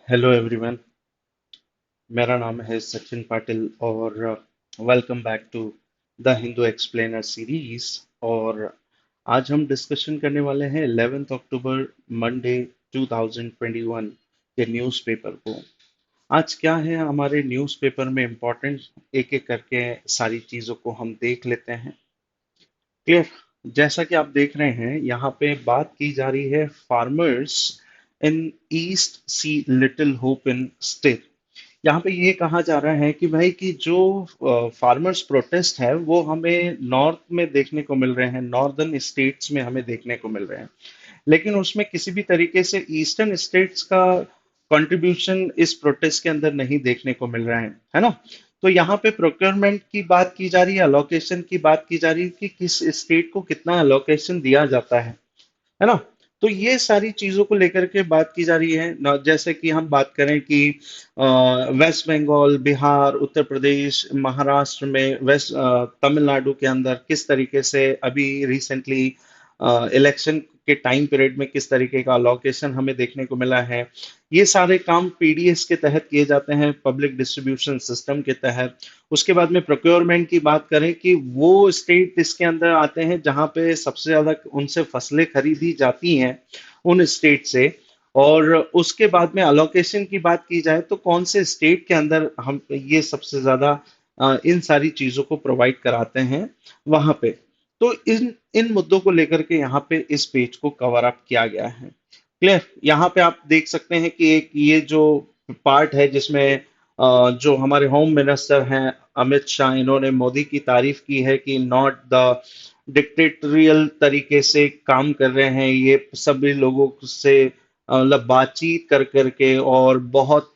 Hello everyone. मेरा नाम है सचिन पाटिल और welcome back to the Hindu explainer series. और आज हम डिस्कशन करने वाले हैं 11 अक्टूबर मंडे 2021 के न्यूज़पेपर को। आज क्या है हमारे न्यूज़पेपर में इम्पोर्टेंट, एक एक करके सारी चीज़ों को हम देख लेते हैं। क्लियर। जैसा कि आप देख रहे हैं यहाँ पे बात की जा रही है farmers in east see little hope in still. यहाँ पे ये कहा जा रहा है कि भाई कि जो फार्मर्स प्रोटेस्ट है वो हमें नॉर्थ में देखने को मिल रहे हैं, नॉर्दर्न स्टेट्स में हमें देखने को मिल रहे हैं, लेकिन उसमें किसी भी तरीके से ईस्टर्न स्टेट्स का कंट्रीब्यूशन इस प्रोटेस्ट के अंदर नहीं देखने को मिल रहा है ना। तो यहाँ पे प्रोक्योरमेंट की बात की जा रही है, अलोकेशन की बात की जा रही है कि किस स्टेट को कितना अलोकेशन दिया जाता है ना। तो ये सारी चीजों को लेकर के बात की जा रही है ना। जैसे कि हम बात करें कि वेस्ट बंगाल, बिहार, उत्तर प्रदेश, महाराष्ट्र में, तमिलनाडु के अंदर किस तरीके से अभी रिसेंटली इलेक्शन के टाइम पीरियड में किस तरीके का अलोकेशन हमें देखने को मिला है। ये सारे काम पीडीएस के तहत किए जाते हैं, पब्लिक डिस्ट्रीब्यूशन सिस्टम के तहत। उसके बाद में प्रोक्योरमेंट की बात करें कि वो स्टेट इसके अंदर आते हैं जहां पे सबसे ज्यादा उनसे फसलें खरीदी जाती हैं, उन स्टेट से। और उसके बाद में अलोकेशन की बात की जाए तो कौन से स्टेट के अंदर हम ये सबसे ज्यादा इन सारी चीजों को प्रोवाइड कराते हैं वहां पे। तो इन इन मुद्दों को लेकर के यहाँ पे इस पेज को कवर अप किया गया है। क्लियर। यहाँ पे आप देख सकते हैं कि एक ये जो पार्ट है जिसमें जो हमारे होम मिनिस्टर हैं अमित शाह, इन्होंने मोदी की तारीफ की है कि नॉट द डिक्टेटोरियल तरीके से काम कर रहे हैं, ये सभी लोगों से मतलब बातचीत कर करके और बहुत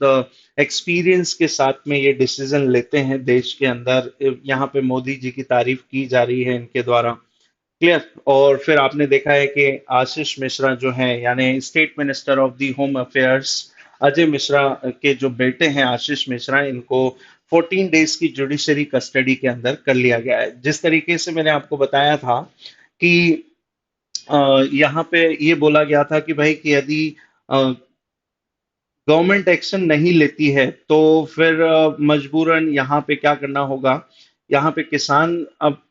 एक्सपीरियंस के साथ में ये डिसीजन लेते हैं देश के अंदर। यहाँ पे मोदी जी की तारीफ की जा रही है इनके द्वारा। क्लियर। और फिर आपने देखा है कि आशीष मिश्रा जो हैं, यानी state minister of the home affairs, Ajay Mishra के जो बेटे हैं आशीष मिश्रा, इनको 14 डेज की जुडिशरी कस्टडी के अंदर कर लिया गया है। जिस तरीके से मैंने आपको बताया था कि यहाँ पे ये बोला गया था कि भाई कि यदि गवर्नमेंट एक्शन नहीं लेती है तो फिर मजबूरन यहाँ पे क्या करना होगा। यहाँ पे किसान अब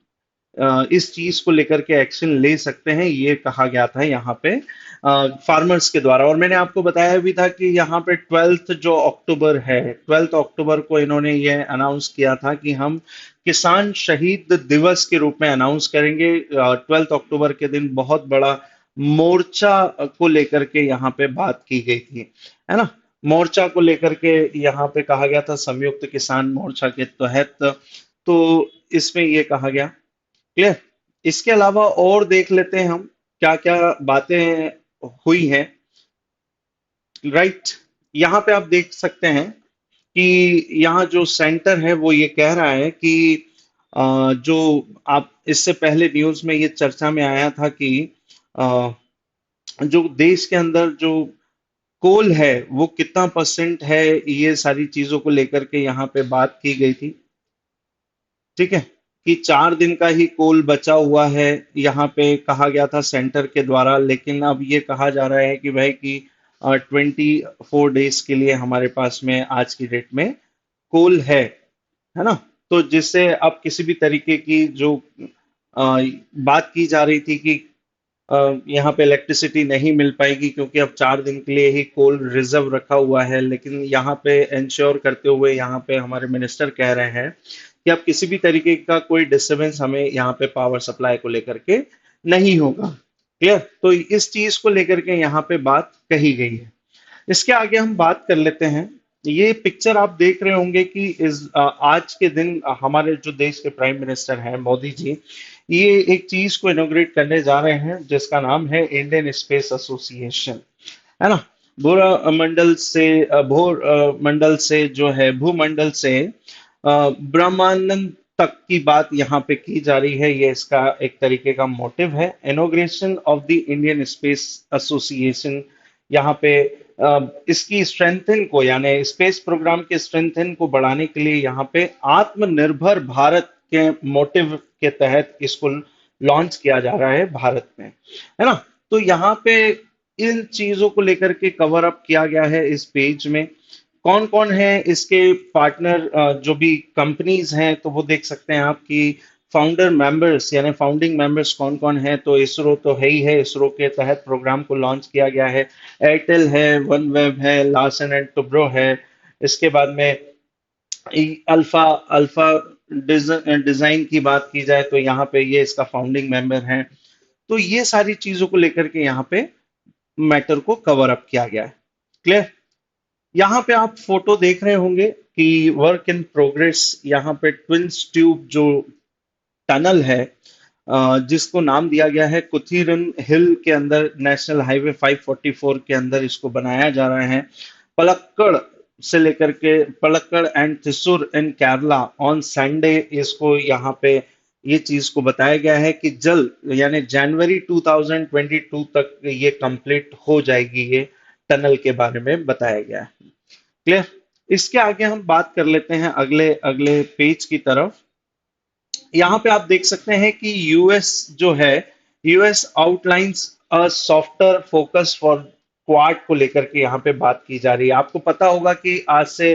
इस चीज को लेकर के एक्शन ले सकते हैं, ये कहा गया था यहाँ पे फार्मर्स के द्वारा। और मैंने आपको बताया भी था कि यहाँ पे 12 जो अक्टूबर है, 12 अक्टूबर को इन्होंने ये अनाउंस किया था कि हम किसान शहीद दिवस के रूप में अनाउंस करेंगे। 12 अक्टूबर के दिन बहुत बड़ा मोर्चा को लेकर के यहाँ पे बात की गई थी, है ना। मोर्चा को लेकर के यहाँ पे कहा गया था संयुक्त किसान मोर्चा के तहत। तो इसमें ये कहा गया। क्लियर। इसके अलावा और देख लेते हैं हम क्या क्या बातें हुई हैं। राइट। यहाँ पे आप देख सकते हैं कि यहाँ जो सेंटर है वो ये कह रहा है कि जो आप इससे पहले न्यूज में ये चर्चा में आया था कि अ, जो देश के अंदर जो कोल है वो कितना परसेंट है, ये सारी चीजों को लेकर के यहाँ पे बात की गई थी। ठीक है। कि 4 दिन का ही कोल बचा हुआ है, यहाँ पे कहा गया था सेंटर के द्वारा। लेकिन अब ये कहा जा रहा है कि भाई कि 24 डेज के लिए हमारे पास में आज की डेट में कोल है ना। तो जिससे अब किसी भी तरीके की जो अ, बात की जा रही थी कि यहाँ पे इलेक्ट्रिसिटी नहीं मिल पाएगी क्योंकि अब 4 दिन के लिए ही कोल रिजर्व रखा हुआ है। लेकिन यहाँ पे इंश्योर करते हुए यहाँ पे हमारे मिनिस्टर कह रहे हैं कि अब किसी भी तरीके का कोई डिस्टरबेंस हमें यहाँ पे पावर सप्लाई को लेकर के नहीं होगा। क्लियर। तो इस चीज को लेकर के यहाँ पे बात कही गई है। इसके आगे हम बात कर लेते हैं। ये पिक्चर आप देख रहे होंगे कि आज के दिन हमारे जो देश के प्राइम मिनिस्टर हैं मोदी जी, ये एक चीज को इनोग्रेट करने जा रहे हैं जिसका नाम है इंडियन स्पेस एसोसिएशन, है ना। भूमंडल से मंडल से जो है भूमंडल से ब्रह्मांड तक की बात यहाँ पे की जा रही है। ये इसका एक तरीके का मोटिव है, inauguration of the Indian space association. यहाँ पे इसकी स्ट्रेंथन को, यानी स्पेस प्रोग्राम के स्ट्रेंथन को बढ़ाने के लिए यहाँ पे आत्मनिर्भर भारत के मोटिव के तहत इसको लॉन्च किया जा रहा है भारत में, है ना। तो यहाँ पे इन चीजों को लेकर के कवर अप किया गया है इस पेज में। कौन कौन है इसके पार्टनर, जो भी कंपनीज हैं तो वो देख सकते हैं आप कि फाउंडर मेंबर्स यानी फाउंडिंग मेंबर्स कौन कौन है। तो इसरो तो है ही है, इसरो के तहत प्रोग्राम को लॉन्च किया गया है। एयरटेल है, वन वेब है, लार्सन एंड टुब्रो है। इसके बाद में अल्फा अल्फा डिजाइन की बात की जाए तो यहाँ पे ये इसका फाउंडिंग मेंबर है। तो ये सारी चीजों को लेकर के यहाँ पे मैटर को कवर अप किया गया है। क्लियर? यहाँ पे आप फोटो देख रहे होंगे कि वर्क इन प्रोग्रेस, यहाँ पे ट्विंस ट्यूब जो टनल है, जिसको नाम दिया गया है कुथीरन हिल के अंदर, नेशनल हाईवे 544 के अंदर इसको बनाया जा रहा है। पलक्कड़ से लेकर के Palakkad and Thrissur in Kerala on Sunday इसको यहाँ पे ये चीज को बताया गया है कि जल्द यानी जनवरी 2022 तक ये कंप्लीट हो जाएगी। ये टनल के बारे में बताया गया है। क्लियर? इसके आगे हम बात कर लेते हैं अगले अगले पेज की तरफ। यहाँ पे आप देख सकते हैं कि यूएस जो है, US outlines a software focus for quad को लेकर के यहाँ पे बात की जा रही है। आपको पता होगा कि आज से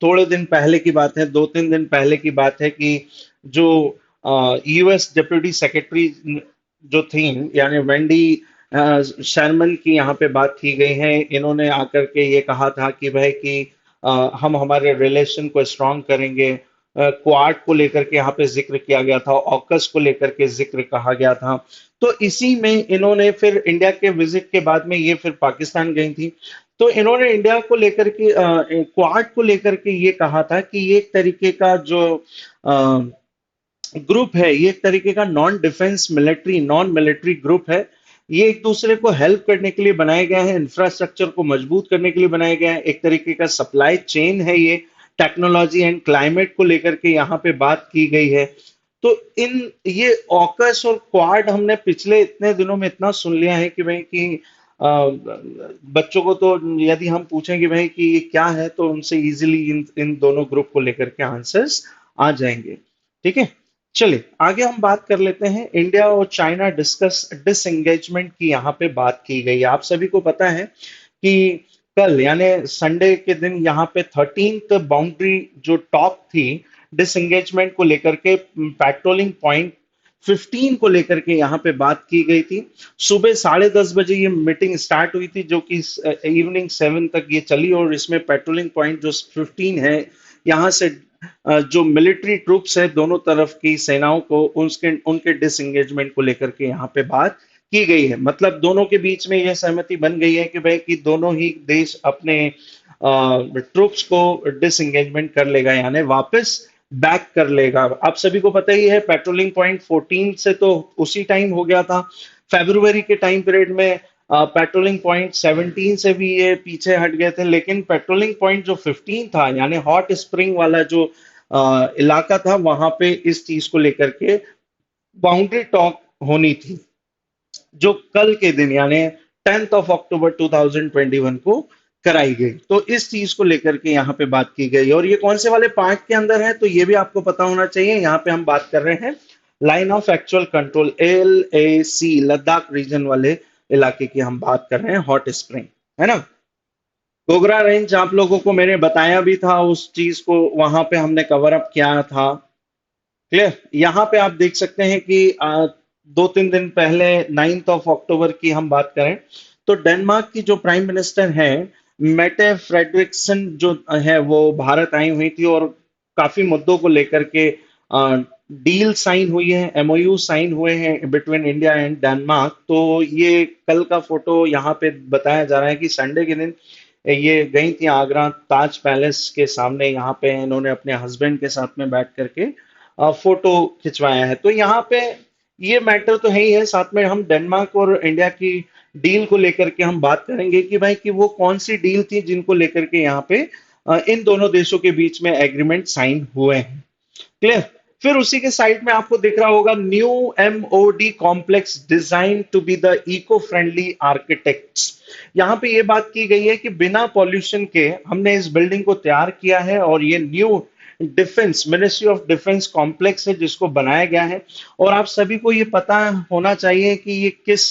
थोड़े दिन पहले की बात है, 2-3 दिन पहले की बात है कि जो यूएस डिप्यूटी सेक्रेटरी जो थी यानी वेंडी शर्मन की यहाँ पे बात की गई है। इन्होंने आकर के ये कहा था कि भाई कि हम हमारे रिलेशन को स्ट्रांग करेंगे। क्वाड को लेकर के यहाँ पे जिक्र किया गया था, ऑकस को लेकर के जिक्र कहा गया था। तो इसी में इन्होंने फिर इंडिया के विजिट के बाद में ये फिर पाकिस्तान गई थी। तो इन्होंने इंडिया को लेकर के क्वाड को लेकर के ये कहा था कि ये एक तरीके का जो ग्रुप है, ये एक तरीके का नॉन मिलिट्री ग्रुप है। ये एक दूसरे को हेल्प करने के लिए बनाया गया है, इंफ्रास्ट्रक्चर को मजबूत करने के लिए बनाया गया है, एक तरीके का सप्लाई चेन है ये। टेक्नोलॉजी एंड क्लाइमेट को लेकर के यहाँ पे बात की गई है। तो इन ये ऑकस और क्वाड हमने पिछले इतने दिनों में इतना सुन लिया है कि भाई कि बच्चों को तो यदि हम पूछें कि भाई कि ये क्या है तो उनसे इजीली इन इन दोनों ग्रुप को लेकर के आंसर्स आ जाएंगे। ठीक है, चलिए आगे हम बात कर लेते हैं। इंडिया और चाइना डिस्कस डिसएंगेजमेंट की यहाँ पे बात की गई है। आप सभी को पता है कि कल यानी संडे के दिन यहाँ पे 13th बाउंड्री जो टॉक थी डिसएंगेजमेंट को लेकर के, पेट्रोलिंग पॉइंट 15 को लेकर के यहाँ पे बात की गई थी। सुबह 10:30 बजे ये मीटिंग स्टार्ट हुई थी जो कि इवनिंग 7 तक ये चली, और इसमें पेट्रोलिंग पॉइंट जो 15 है यहाँ से जो मिलिट्री ट्रूप्स है दोनों तरफ की सेनाओं को उनके उनके डिसएंगेजमेंट को लेकर के यहाँ पे बात की गई है। मतलब दोनों के बीच में यह सहमति बन गई है कि भाई कि दोनों ही देश अपने ट्रूप्स को डिसएंगेजमेंट कर लेगा यानी वापस बैक कर लेगा। आप सभी को पता ही है पेट्रोलिंग पॉइंट 14 से तो उसी टाइम हो गया था, फरवरी के टाइम पीरियड में पेट्रोलिंग पॉइंट 17 से भी ये पीछे हट गए थे। लेकिन पेट्रोलिंग पॉइंट जो 15 था यानी हॉट स्प्रिंग वाला जो इलाका था, वहां पे इस चीज को लेकर के बाउंड्री टॉक होनी थी जो कल के दिन यानी 10 अक्टूबर 2021 को कराई गई। तो इस चीज को लेकर के यहाँ पे बात की गई, और ये कौन से वाले पार्ट के अंदर है तो ये भी आपको पता होना चाहिए। यहाँ पे हम बात कर रहे हैं line of actual control, LAC, Ladakh region वाले इलाके की हम बात कर रहे हैं, हॉट स्प्रिंग, है ना। गोगरा रेंज आप लोगों को मैंने बताया भी था, उस चीज को वहां पे हमने कवर अप किया था। क्लियर? यहाँ पे आप देख सकते हैं कि 2-3 दिन पहले 9 अक्टूबर की हम बात करें तो डेनमार्क की जो प्राइम मिनिस्टर है मेटे फ्रेडरिक्सन जो है वो भारत आई हुई थी, और काफी मुद्दों को लेकर के डील साइन हुई है, MOU साइन हुए हैं बिटवीन इंडिया एंड डेनमार्क। तो ये कल का फोटो यहाँ पे बताया जा रहा है कि संडे के दिन ये गई थी आगरा ताज पैलेस के सामने, यहाँ पे इन्होंने अपने हस्बैंड के साथ में बैठ करके फोटो खिंचवाया है। तो यहाँ पे ये मैटर तो है ही है, साथ में हम डेनमार्क और इंडिया की डील को लेकर के हम बात करेंगे कि भाई कि वो कौन सी डील थी जिनको लेकर के यहाँ पे इन दोनों देशों के बीच में एग्रीमेंट साइन हुए हैं। क्लियर? फिर उसी के साइड में आपको दिख रहा होगा new MOD complex design to be the eco friendly architects. यहाँ पे ये बात की गई है कि बिना पॉल्यूशन के हमने इस बिल्डिंग को तैयार किया है, और ये new defence ministry of defence complex है जिसको बनाया गया है। और आप सभी को ये पता होना चाहिए कि ये किस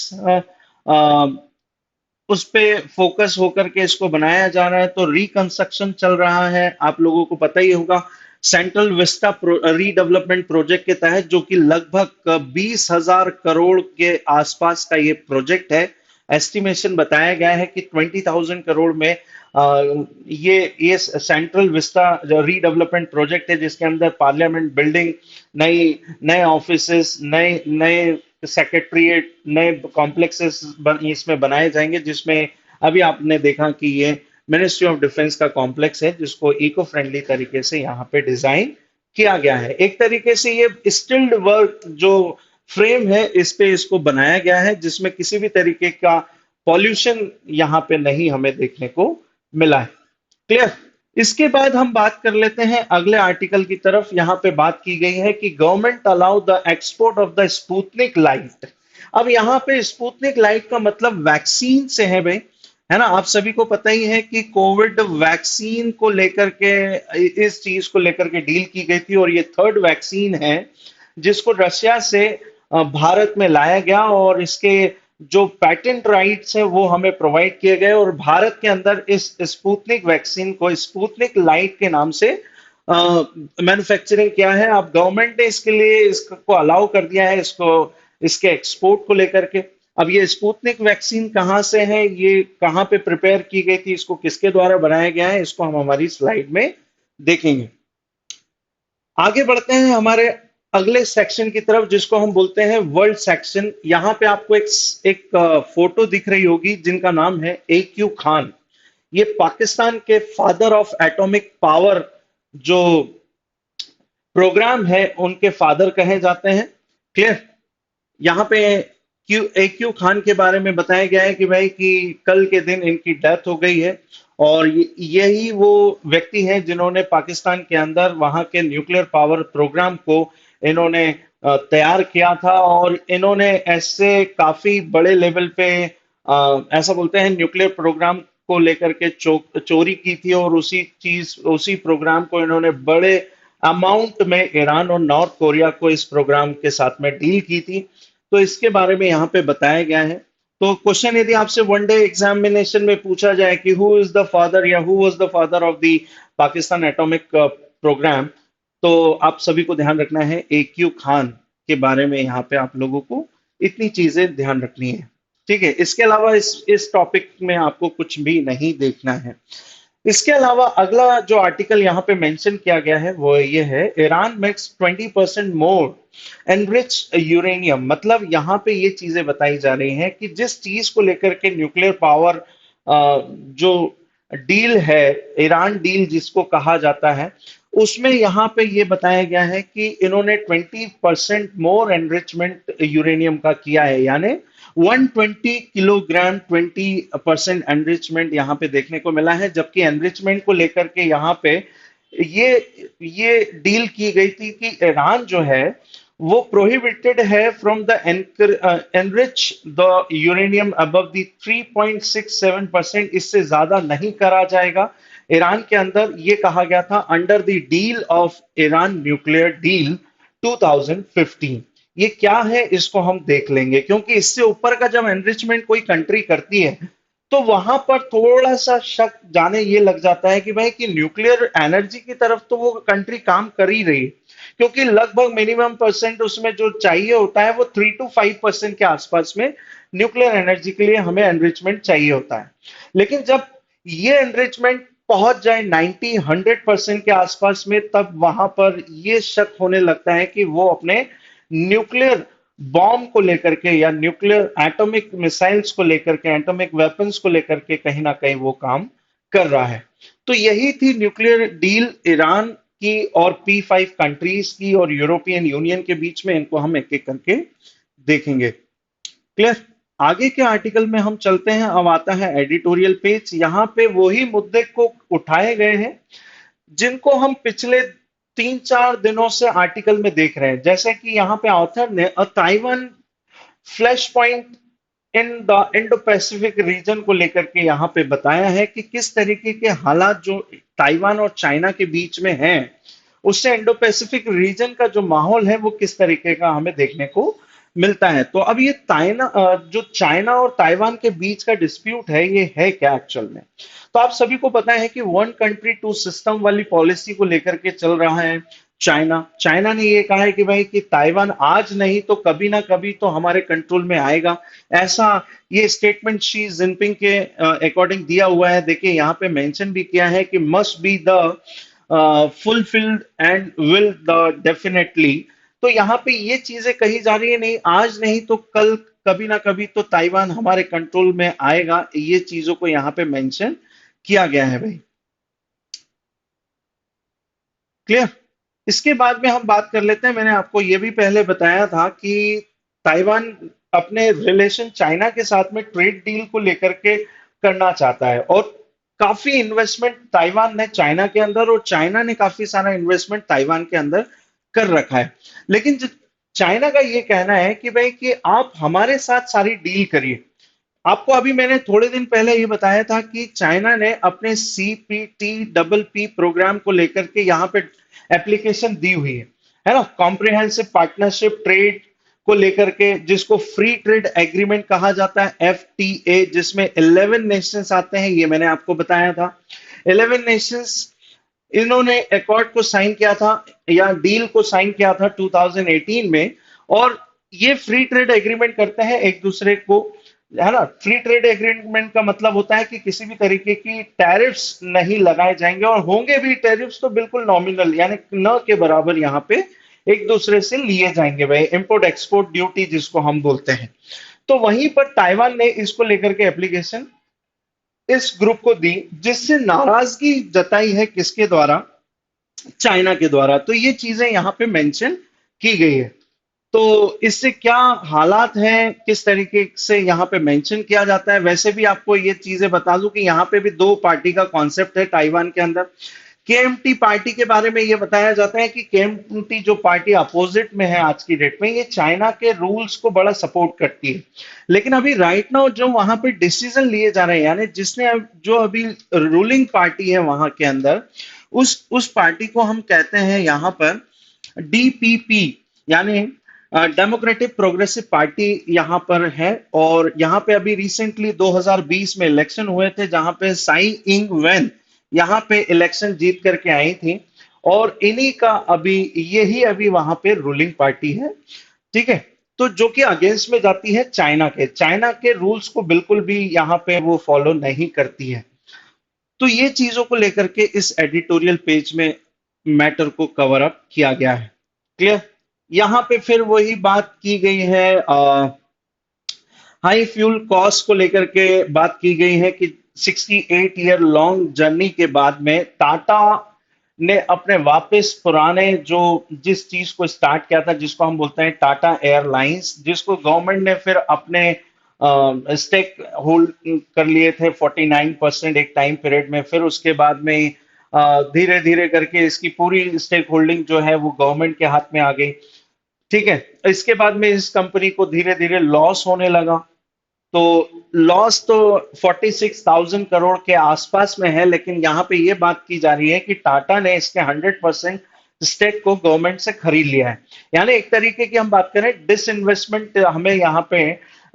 उस पे फोकस होकर के इसको बनाया जा रहा है। तो रिकंस्ट्रक्शन चल रहा है, आप लोगों को पता ही होगा। सेंट्रल विस्टा रीडेवलपमेंट प्रोजेक्ट के तहत, जो कि लगभग 20,000 करोड़ के आसपास का ये प्रोजेक्ट है। एस्टिमेशन बताया गया है कि 20,000 करोड़ में ये सेंट्रल विस्टा रीडेवलपमेंट प्रोजेक्ट है, जिसके अंदर पार्लियामेंट बिल्डिंग, नई नए ऑफिसेस, नए नए सेक्रेटरीट, नए कॉम्प्लेक्सेस इसमें बनाए जाएंगे, जिसमें अभी आपने देखा कि ये मिनिस्ट्री ऑफ डिफेंस का कॉम्प्लेक्स है, जिसको इको फ्रेंडली तरीके से यहाँ पे डिजाइन किया गया है। एक तरीके से ये स्टिल्ड वर्क जो फ्रेम है, इस पे इसको बनाया गया है, जिसमें किसी भी तरीके का पॉल्यूशन यहाँ पे नहीं हमें देखने को मिला है। क्लियर। इसके बाद हम बात कर लेते हैं अगले आर्टिकल की तरफ। यहां पे बात की गई है कि government allow the export of the Sputnik light. अब यहां पे स्पुतनिक लाइट का मतलब वैक्सीन से है भाई, है ना। आप सभी को पता ही है कि कोविड वैक्सीन को लेकर के, इस चीज को लेकर के डील की गई थी, और ये थर्ड वैक्सीन है जिसको रशिया से भारत में लाया गया, और इसके जो पेटेंट राइट्स है वो हमें प्रोवाइड किए गए, और भारत के अंदर इस स्पुतनिक वैक्सीन को स्पुतनिक लाइट के नाम से मैन्युफैक्चरिंग किया है। अब गवर्नमेंट ने इसके लिए इसको अलाउ कर दिया है, इसको इसके एक्सपोर्ट को लेकर के। अब ये स्पुतनिक वैक्सीन कहाँ से है, ये कहाँ पे प्रिपेयर की गई थी, इसको किसके द्वारा बनाया गया है, इसको हम हमारी स्लाइड में देखेंगे। आगे बढ़ते हैं हमारे अगले सेक्शन की तरफ, जिसको हम बोलते हैं वर्ल्ड सेक्शन। यहां पे आपको एक फोटो दिख रही होगी, जिनका नाम है AQ खान। ये पाकिस्तान के फादर ऑफ एटॉमिक पावर जो प्रोग्राम है, उनके फादर कहे जाते हैं। क्लियर। यहाँ पे AQ खान के बारे में बताया गया है कि भाई कि कल के दिन इनकी डेथ हो गई है, और यही वो व्यक्ति हैं जिन्होंने पाकिस्तान के अंदर वहां के न्यूक्लियर पावर प्रोग्राम को इन्होंने तैयार किया था, और इन्होंने ऐसे काफी बड़े लेवल पे ऐसा बोलते हैं न्यूक्लियर प्रोग्राम को लेकर के चोरी की थी, और उसी प्रोग्राम को इन्होंने बड़े अमाउंट में ईरान और नॉर्थ कोरिया को इस प्रोग्राम के साथ में डील की थी। तो इसके बारे में यहाँ पे बताया गया है। तो क्वेश्चन यदि आपसे वनडे एग्जामिनेशन में पूछा जाए कि हु इज द फादर या who was the father of the Pakistan atomic programme, तो आप सभी को ध्यान रखना है AQ खान के बारे में। यहाँ पे आप लोगों को इतनी चीजें ध्यान रखनी है, ठीक है। इसके अलावा इस टॉपिक में आपको कुछ भी नहीं देखना है। इसके अलावा अगला जो आर्टिकल यहाँ पे मेंशन किया गया है वो ये है, ईरान मेक्स 20% मोर एनरिच यूरेनियम। मतलब यहाँ पे ये चीजें बताई जा रही हैं कि जिस चीज को लेकर के न्यूक्लियर पावर जो डील है, ईरान डील जिसको कहा जाता है, उसमें यहाँ पे ये बताया गया है कि इन्होंने 20% मोर एनरिचमेंट यूरेनियम का किया है, यानी 120 किलोग्राम 20% एनरिचमेंट यहाँ पे देखने को मिला है। जबकि एनरिचमेंट को लेकर के यहाँ पे ये ये डील की गई थी कि ईरान जो है वो प्रोहिबिटेड है from the enrich the uranium above the 3.67%, इससे ज्यादा नहीं करा जाएगा ईरान के अंदर। ये कहा गया था under the deal of Iran nuclear deal 2015। ये क्या है इसको हम देख लेंगे, क्योंकि इससे ऊपर का जब एनरिचमेंट कोई कंट्री करती है तो वहां पर थोड़ा सा शक जाने ये लग जाता है कि भाई कि न्यूक्लियर एनर्जी की तरफ तो वो कंट्री काम कर ही रही है, क्योंकि लगभग मिनिमम परसेंट उसमें जो चाहिए होता है वो 3 to 5% के आसपास में न्यूक्लियर एनर्जी के लिए हमें एनरिचमेंट चाहिए होता है। लेकिन जब ये एनरिचमेंट पहुंच जाए 90-100% के आसपास में, तब वहां पर ये शक होने लगता है कि वो अपने न्यूक्लियर बॉम्ब को लेकर के या न्यूक्लियर एटॉमिक मिसाइल्स को लेकर के, एटॉमिक वेपन्स को लेकर के कहीं ना कहीं वो काम कर रहा है। तो यही थी न्यूक्लियर डील ईरान की और P5 कंट्रीज की और यूरोपियन यूनियन के बीच में। इनको हम एक एक करके देखेंगे। क्लियर। आगे के आर्टिकल में हम चलते हैं। अब आता है एडिटोरियल पेज। यहाँ पे वही मुद्दे को उठाए गए हैं जिनको हम पिछले 3-4 दिनों से आर्टिकल में देख रहे हैं। जैसे कि यहाँ पे ऑथर ने Taiwan flash point in the Indo Pacific region को लेकर के यहाँ पे बताया है कि किस तरीके के हालात जो ताइवान और चाइना के बीच में हैं, उससे इंडो पैसिफिक रीजन का जो माहौल है वो किस तरीके का हमें देखने को मिलता है। तो अब ये जो चाइना और ताइवान के बीच का डिस्प्यूट है, ये है क्या एक्चुअल में? तो आप सभी को पता है कि वन कंट्री टू सिस्टम वाली पॉलिसी को लेकर के चल रहा है चाइना। चाइना ने ये कहा है कि भाई कि ताइवान आज नहीं तो कभी ना कभी तो हमारे कंट्रोल में आएगा। ऐसा ये स्टेटमेंट शी जिनपिंग के अकॉर्डिंग दिया हुआ है। देखिए यहाँ पे मेंशन भी किया है कि must be the fulfilled and will the definitely. तो यहाँ पे ये चीजें कही जा रही है, नहीं आज नहीं तो कल कभी ना कभी तो ताइवान हमारे कंट्रोल में आएगा। ये चीजों को यहाँ पे मेंशन किया गया है भाई। क्लियर? इसके बाद में हम बात कर लेते हैं। मैंने आपको ये भी पहले बताया था कि ताइवान अपने रिलेशन चाइना के साथ में ट्रेड डील को लेकर के करना चाहता है, और काफी इन्वेस्टमेंट ताइवान ने चाइना के अंदर, और चाइना ने काफी सारा इन्वेस्टमेंट ताइवान के अंदर कर रखा है। लेकिन चाइना का ये कहना है कि भाई कि आप हमारे साथ सारी डील करिए। आपको अभी मैंने थोड़े दिन पहले ये बताया था कि चाइना ने अपने CPTPP प्रोग्राम को लेकर के यहाँ पे एप्लीकेशन दी हुई है ना, कॉम्प्रिहेंसिव पार्टनरशिप ट्रेड को लेकर के, जिसको फ्री ट्रेड एग्रीमेंट कहा जाता है, FTA, जिसमें 11 नेशंस आते हैं। ये मैंने आपको बताया था। 11 नेशंस इन्होंने अकॉर्ड को साइन किया था, या डील को साइन किया था 2018 में। और ये फ्री ट्रेड एग्रीमेंट करते हैं एक दूसरे को, है ना। फ्री ट्रेड एग्रीमेंट का मतलब होता है कि किसी भी तरीके की टैरिफ्स नहीं लगाए जाएंगे, और होंगे भी टैरिफ्स तो बिल्कुल नॉमिनल, यानी न के बराबर यहाँ पे एक दूसरे से लिए जाएंगे भाई, इंपोर्ट एक्सपोर्ट ड्यूटी जिसको हम बोलते हैं। तो वहीं पर ताइवान ने इसको लेकर के एप्लीकेशन इस ग्रुप को दी, जिससे नाराजगी जताई है किसके द्वारा? चाइना के द्वारा। तो ये चीजें यहाँ पे मेंशन की गई है। तो इससे क्या हालात हैं, किस तरीके से यहाँ पे मेंशन किया जाता है? वैसे भी आपको ये चीजें बता दूं कि यहाँ पे भी दो पार्टी का कॉन्सेप्ट है ताइवान के अंदर। KMT पार्टी के बारे में ये बताया जाता है कि KMT जो पार्टी अपोजिट में है आज की डेट में, ये चाइना के रूल्स को बड़ा सपोर्ट करती है। लेकिन अभी राइट नाउ जो वहां पे डिसीजन लिए जा रहे हैं, यानी जो अभी रूलिंग पार्टी है वहां के अंदर, उस पार्टी को हम कहते हैं यहाँ पर DPP, यानी डेमोक्रेटिक प्रोग्रेसिव पार्टी यहाँ पर है। और यहाँ पे अभी रिसेंटली 2020 में इलेक्शन हुए थे, जहां पे साई इंग वेन यहाँ पे इलेक्शन जीत करके आई थी, और इन्हीं का अभी यही अभी वहां पे रूलिंग पार्टी है। ठीक है। तो जो कि अगेंस्ट में जाती है चाइना के रूल्स को बिल्कुल भी यहाँ पे वो फॉलो नहीं करती है। तो ये चीजों को लेकर के इस एडिटोरियल पेज में मैटर को कवर अप किया गया है। क्लियर? यहाँ पे फिर वही बात की गई है, हाई फ्यूल कॉस्ट को लेकर के बात की गई है कि 68 ईयर लॉन्ग जर्नी के बाद में टाटा ने अपने वापस पुराने जो जिस चीज को स्टार्ट किया था, जिसको हम बोलते हैं टाटा एयरलाइंस, जिसको गवर्नमेंट ने फिर अपने स्टेक होल्ड कर लिए थे 49% एक टाइम पीरियड में। फिर उसके बाद में धीरे धीरे करके इसकी पूरी स्टेक होल्डिंग जो है वो गवर्नमेंट के हाथ में आ गई। ठीक है। इसके बाद में इस कंपनी को धीरे धीरे लॉस होने लगा। तो लॉस तो 46,000 करोड़ के आसपास में है, लेकिन यहां पे ये बात की जा रही है कि टाटा ने इसके 100% स्टेक को गवर्नमेंट से खरीद लिया है। यानी एक तरीके की हम बात करें, डिसइन्वेस्टमेंट हमें यहाँ पे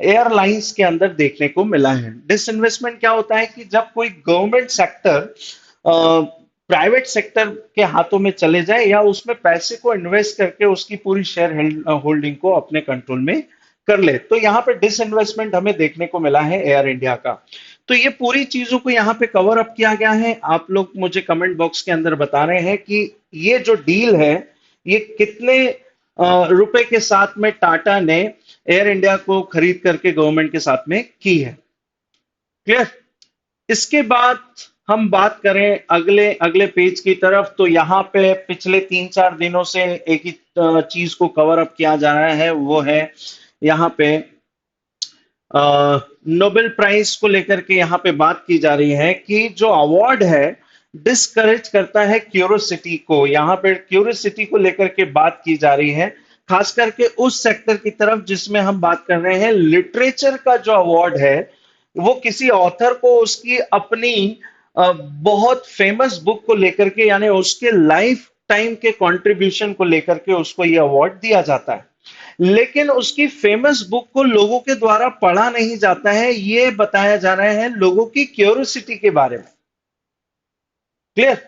एयरलाइंस के अंदर देखने को मिला है। डिसइन्वेस्टमेंट क्या होता है कि जब कोई गवर्नमेंट सेक्टर प्राइवेट सेक्टर के हाथों में चले जाए, या उसमें पैसे को इन्वेस्ट करके उसकी पूरी शेयर होल्डिंग को अपने कंट्रोल में कर ले। तो यहाँ पे डिसइन्वेस्टमेंट हमें देखने को मिला है एयर इंडिया का। तो ये पूरी चीजों को यहाँ पे कवर अप किया गया है। आप लोग मुझे कमेंट बॉक्स के अंदर बता रहे हैं कि ये जो डील है, ये कितने रुपए के साथ में टाटा ने एयर इंडिया को खरीद करके गवर्नमेंट के साथ में की है। क्लियर? इसके बाद हम बात करें अगले अगले पेज की तरफ, तो यहाँ पे पिछले 3-4 दिनों से एक ही चीज को कवर अप किया जा रहा है, वो है यहाँ पे नोबेल प्राइज को लेकर के यहाँ पे बात की जा रही है कि जो अवार्ड है डिस्करेज करता है क्यूरोसिटी को। यहाँ पे क्यूरोसिटी को लेकर के बात की जा रही है, खास करके उस सेक्टर की तरफ जिसमें हम बात कर रहे हैं लिटरेचर का। जो अवार्ड है वो किसी ऑथर को उसकी अपनी बहुत फेमस बुक को लेकर के, यानी उसके लाइफ टाइम के कंट्रीब्यूशन को लेकर के उसको ये अवार्ड दिया जाता है। लेकिन उसकी फेमस बुक को लोगों के द्वारा पढ़ा नहीं जाता है, ये बताया जा रहा है लोगों की क्यूरियोसिटी के बारे में। क्लियर?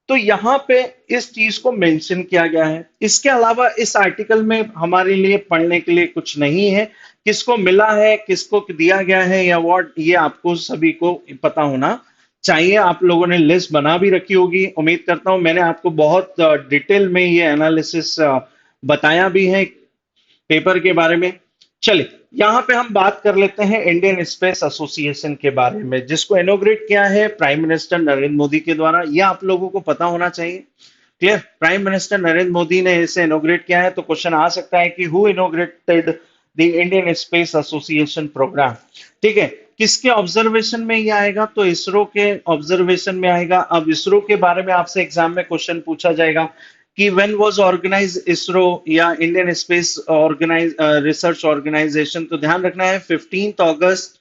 तो यहां पे इस चीज को मेंशन किया गया है। इसके अलावा इस आर्टिकल में हमारे लिए पढ़ने के लिए कुछ नहीं है। किसको मिला है, किसको दिया गया है या अवार्ड, ये आपको सभी को पता होना चाहिए। आप लोगों ने लिस्ट बना भी रखी होगी, उम्मीद करता हूं। मैंने आपको बहुत डिटेल में ये एनालिसिस बताया भी है पेपर के बारे में। चलिए, यहां पे हम बात कर लेते हैं इंडियन स्पेस एसोसिएशन के बारे में, जिसको इनोग्रेट किया है प्राइम मिनिस्टर नरेंद्र मोदी के द्वारा। यह आप लोगों को पता होना चाहिए। Clear? Prime minister Narendra Modi ने इसे इनोग्रेट किया है। तो क्वेश्चन आ सकता है कि who inaugurated the Indian space association programme? ठीक है, किसके ऑब्जर्वेशन में ये आएगा? तो इसरो के ऑब्जर्वेशन में आएगा। अब इसरो के बारे में आपसे एग्जाम में क्वेश्चन पूछा जाएगा कि व्हेन वाज ऑर्गेनाइज इसरो या Indian space organise research organisation. तो ध्यान रखना है 15 अगस्त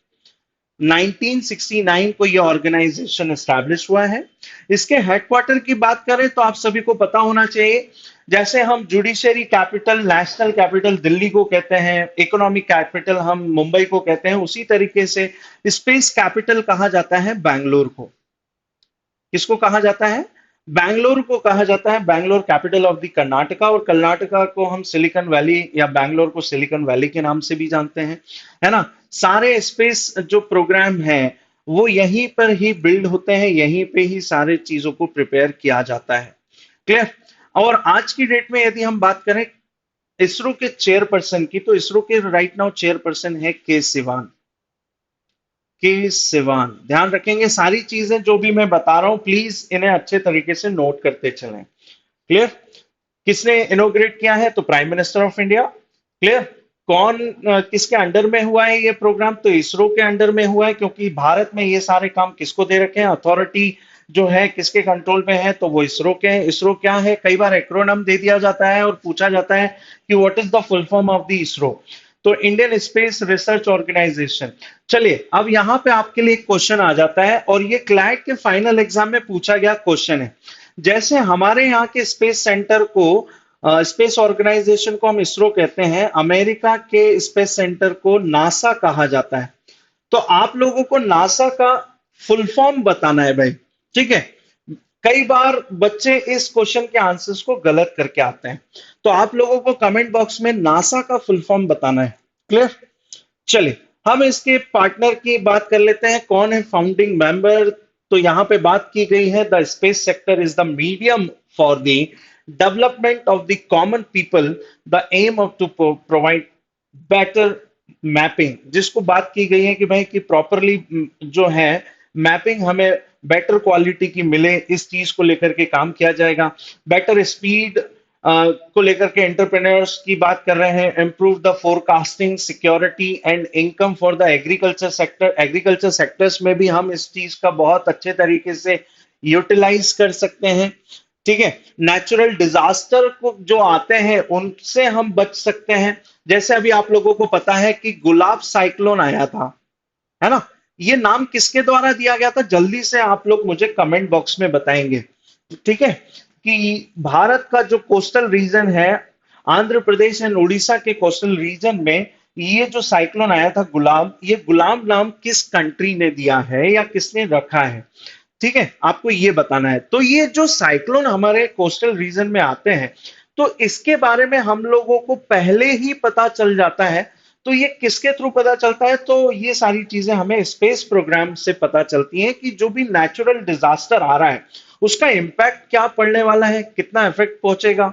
1969 को यह ऑर्गेनाइजेशन एस्टैब्लिश हुआ है। इसके हेडक्वार्टर की बात करें तो आप सभी को पता होना चाहिए, जैसे हम judiciary capital, national capital Delhi को कहते हैं, इकोनॉमिक कैपिटल हम मुंबई को कहते हैं, उसी तरीके से स्पेस कैपिटल कहा जाता है बैंगलोर को। किसको कहा जाता है? बैंगलोर को कहा जाता है Bangalore capital of the Karnataka. और कर्नाटका को हम सिलिकॉन वैली या बैंगलोर को सिलिकॉन वैली के नाम से भी जानते हैं, है ना। सारे स्पेस जो प्रोग्राम है वो यहीं पर ही बिल्ड होते हैं, यहीं पे ही सारे चीजों को प्रिपेयर किया जाता है। क्लियर? और आज की डेट में यदि हम बात करें इसरो के चेयरपर्सन की, तो इसरो के राइट नाउ चेयरपर्सन है के सिवान। के सिवान। ध्यान रखेंगे सारी चीजें जो भी मैं बता रहा हूं, प्लीज इन्हें अच्छे तरीके से नोट करते चलें। क्लियर? किसने इनोग्रेट किया है? तो prime minister of India. Clear? कौन किसके अंडर में हुआ है ये प्रोग्राम? तो इसरो के अंडर में हुआ है, क्योंकि भारत में ये सारे काम किसको दे रखे हैं? अथॉरिटी जो है किसके कंट्रोल में है? तो वो इसरो के हैं। इसरो क्या है? कई बार एक्रोनम दे दिया जाता है और पूछा जाता है कि what is the full form of the ISRO. तो इंडियन स्पेस रिसर्च ऑर्गेनाइजेशन। चलिए, अब यहां पे आपके लिए एक क्वेश्चन आ जाता है, और ये क्लैट के फाइनल एग्जाम में पूछा गया क्वेश्चन है। जैसे हमारे यहाँ के स्पेस सेंटर को, स्पेस ऑर्गेनाइजेशन को हम इसरो कहते हैं, अमेरिका के स्पेस सेंटर को नासा कहा जाता है। तो आप लोगों को नासा का फुल फॉर्म बताना है भाई। ठीक है? कई बार बच्चे इस क्वेश्चन के आंसर्स को गलत करके आते हैं, तो आप लोगों को कमेंट बॉक्स में नासा का फुल फॉर्म बताना है। क्लियर? चलिए, हम इसके पार्टनर की बात कर लेते हैं। कौन है फाउंडिंग मेंबर? तो यहां पे बात की गई है the space sector is the medium for the development of the common people, the aim of to provide better mapping. जिसको बात की गई है कि भाई कि प्रॉपरली जो है मैपिंग हमें बेटर क्वालिटी की मिले, इस चीज को लेकर के काम किया जाएगा। बेटर स्पीड को लेकर के एंटरप्रेन्योर्स की बात कर रहे हैं। Improve the forecasting, security and income for the agriculture sector. Agriculture sectors में भी हम इस चीज का बहुत अच्छे तरीके से यूटिलाइज कर सकते हैं। ठीक है? नेचुरल डिजास्टर को जो आते हैं उनसे हम बच सकते हैं। जैसे अभी आप लोगों को पता है कि गुलाब साइक्लोन आया था, है ना। ये नाम किसके द्वारा दिया गया था? जल्दी से आप लोग मुझे कमेंट बॉक्स में बताएंगे। ठीक है? कि भारत का जो कोस्टल रीजन है, आंध्र प्रदेश एंड उड़ीसा के कोस्टल रीजन में ये जो साइक्लोन आया था गुलाब, ये गुलाब नाम किस कंट्री ने दिया है या किसने रखा है? ठीक है? आपको ये बताना है। तो ये जो साइक्लोन हमारे कोस्टल रीजन में आते हैं, तो इसके बारे में हम लोगों को पहले ही पता चल जाता है। तो ये किसके थ्रू पता चलता है? तो ये सारी चीजें हमें स्पेस प्रोग्राम से पता चलती हैं कि जो भी नेचुरल डिजास्टर आ रहा है उसका इंपैक्ट क्या पड़ने वाला है, कितना इफेक्ट पहुंचेगा,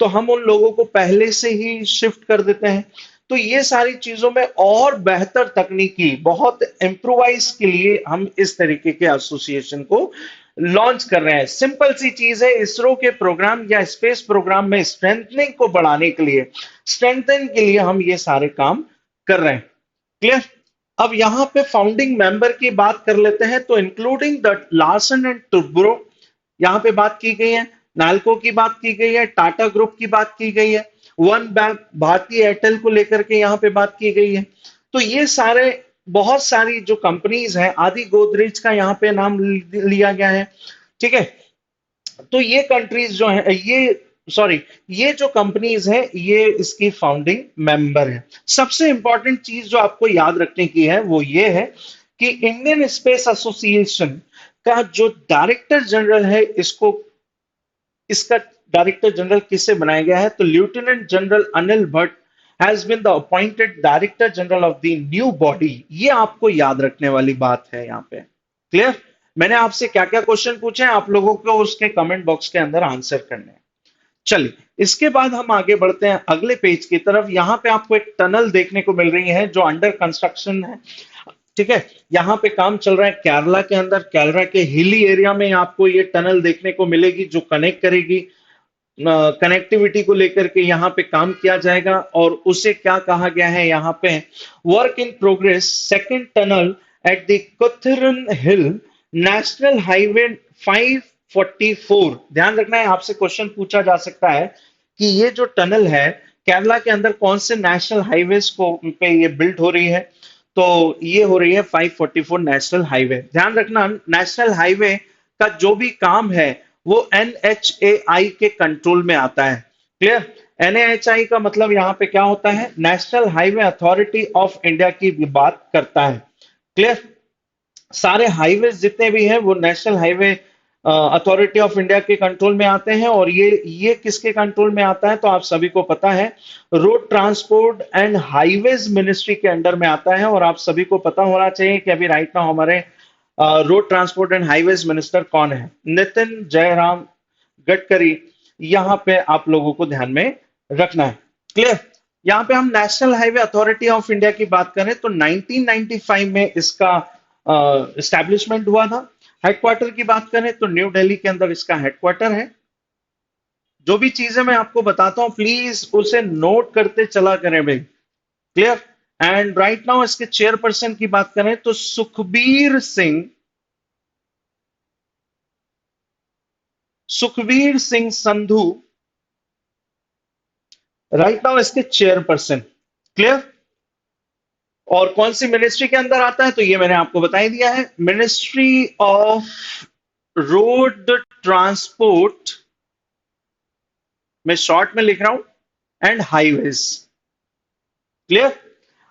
तो हम उन लोगों को पहले से ही शिफ्ट कर देते हैं। तो ये सारी चीजों में और बेहतर तकनीकी, बहुत इम्प्रोवाइज के लिए हम इस तरीके के एसोसिएशन को लॉन्च कर रहे हैं। सिंपल सी चीज है, इसरो के प्रोग्राम या स्पेस प्रोग्राम में स्ट्रेंथनिंग को बढ़ाने के लिए, स्ट्रेंथन के लिए हम ये सारे काम कर रहे हैं। क्लियर? अब यहां पे फाउंडिंग मेंबर की बात कर लेते हैं। तो including the Larsen and Toubro, यहां पे बात की गई है। नाल्को की बात की गई है, टाटा ग्रुप की बात की गई है, वन बैंक, भारतीय एयरटेल को लेकर के यहां पे बात की गई है। तो ये सारे, बहुत सारी जो कंपनीज हैं, आदि गोदरेज का यहां पे नाम लिया गया है। ठीक है? तो ये कंट्रीज जो है, ये सॉरी, ये जो कंपनीज है ये इसकी फाउंडिंग मेंबर है। सबसे इंपॉर्टेंट चीज जो आपको याद रखने की है वो ये है कि इंडियन स्पेस एसोसिएशन का जो डायरेक्टर जनरल है, इसको इसका डायरेक्टर जनरल किससे बनाया गया है, तो lieutenant general Anil Bhatt has been the appointed director general of the new body. ये आपको याद रखने वाली बात है यहाँ पे। क्लियर? मैंने आपसे क्या क्या क्वेश्चन पूछे हैं, आप लोगों को उसके कमेंट बॉक्स के अंदर आंसर करने हैं। चलिए, इसके बाद हम आगे बढ़ते हैं अगले पेज की तरफ। यहां पे आपको एक टनल देखने को मिल रही है जो अंडर कंस्ट्रक्शन है। ठीक है, यहाँ पे काम चल रहा है केरला के अंदर। केरला के हिली एरिया में आपको ये टनल देखने को मिलेगी जो कनेक्ट करेगी। कनेक्टिविटी को लेकर के यहाँ पे काम किया जाएगा और उसे क्या कहा गया है यहाँ पे, work in progress second tunnel at the Kuthiran hill national highway 544। ध्यान रखना है, आपसे क्वेश्चन पूछा जा सकता है कि ये जो टनल है केरला के अंदर कौन से नेशनल हाईवेज को पे ये बिल्ड हो रही है, तो ये हो रही है 544 नेशनल हाईवे। ध्यान रखना, नेशनल हाईवे का जो भी काम है वो एनएचएआई के कंट्रोल में आता है। क्लियर? एनएचआई का मतलब यहाँ पे क्या होता है, national highway authority of India की भी बात करता है। क्लियर? सारे हाईवे जितने भी हैं वो national highway authority of India के कंट्रोल में आते हैं। और ये किसके कंट्रोल में आता है, तो आप सभी को पता है road transport and highways ministry के अंडर में आता है। और आप सभी को पता होना चाहिए कि अभी राइट नाउ हमारे road transport and highways minister कौन है, नितिन जयराम गडकरी। यहां पे आप लोगों को ध्यान में रखना है। क्लियर? यहां पे हम national highway authority of India की बात करें तो 1995 में इसका एस्टैब्लिशमेंट हुआ था। हेडक्वार्टर की बात करें तो न्यू दिल्ली के अंदर इसका हेडक्वार्टर है। जो भी चीजें मैं आपको बताता हूं प्लीज उसे नोट करते चला करें भाई। क्लियर? एंड राइट नाउ इसके चेयरपर्सन की बात करें तो सुखबीर सिंह संधू राइट नाउ इसके चेयरपर्सन। क्लियर? और कौन सी मिनिस्ट्री के अंदर आता है, तो ये मैंने आपको बता ही दिया है, मिनिस्ट्री ऑफ रोड ट्रांसपोर्ट, मैं शॉर्ट में लिख रहा हूं, एंड हाईवेज। क्लियर?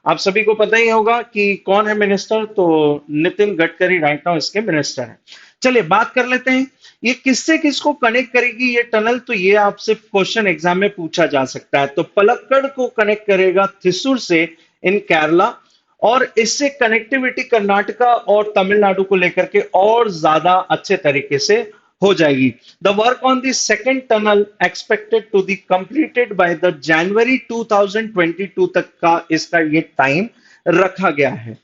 आप सभी को पता ही होगा कि कौन है मिनिस्टर, तो नितिन गडकरी राइट नाउ इसके मिनिस्टर हैं। चलिए बात कर लेते हैं ये किससे किसको कनेक्ट करेगी ये टनल, तो ये आपसे क्वेश्चन एग्जाम में पूछा जा सकता है। तो पलक्कड़ को कनेक्ट करेगा थिसुर से इन केरला, और इससे कनेक्टिविटी कर्नाटका और तमिलनाडु को लेकर के और ज्यादा अच्छे तरीके से हो जाएगी। The work on the second tunnel expected to be completed by the January 2022 तक का इसका ये टाइम रखा गया है।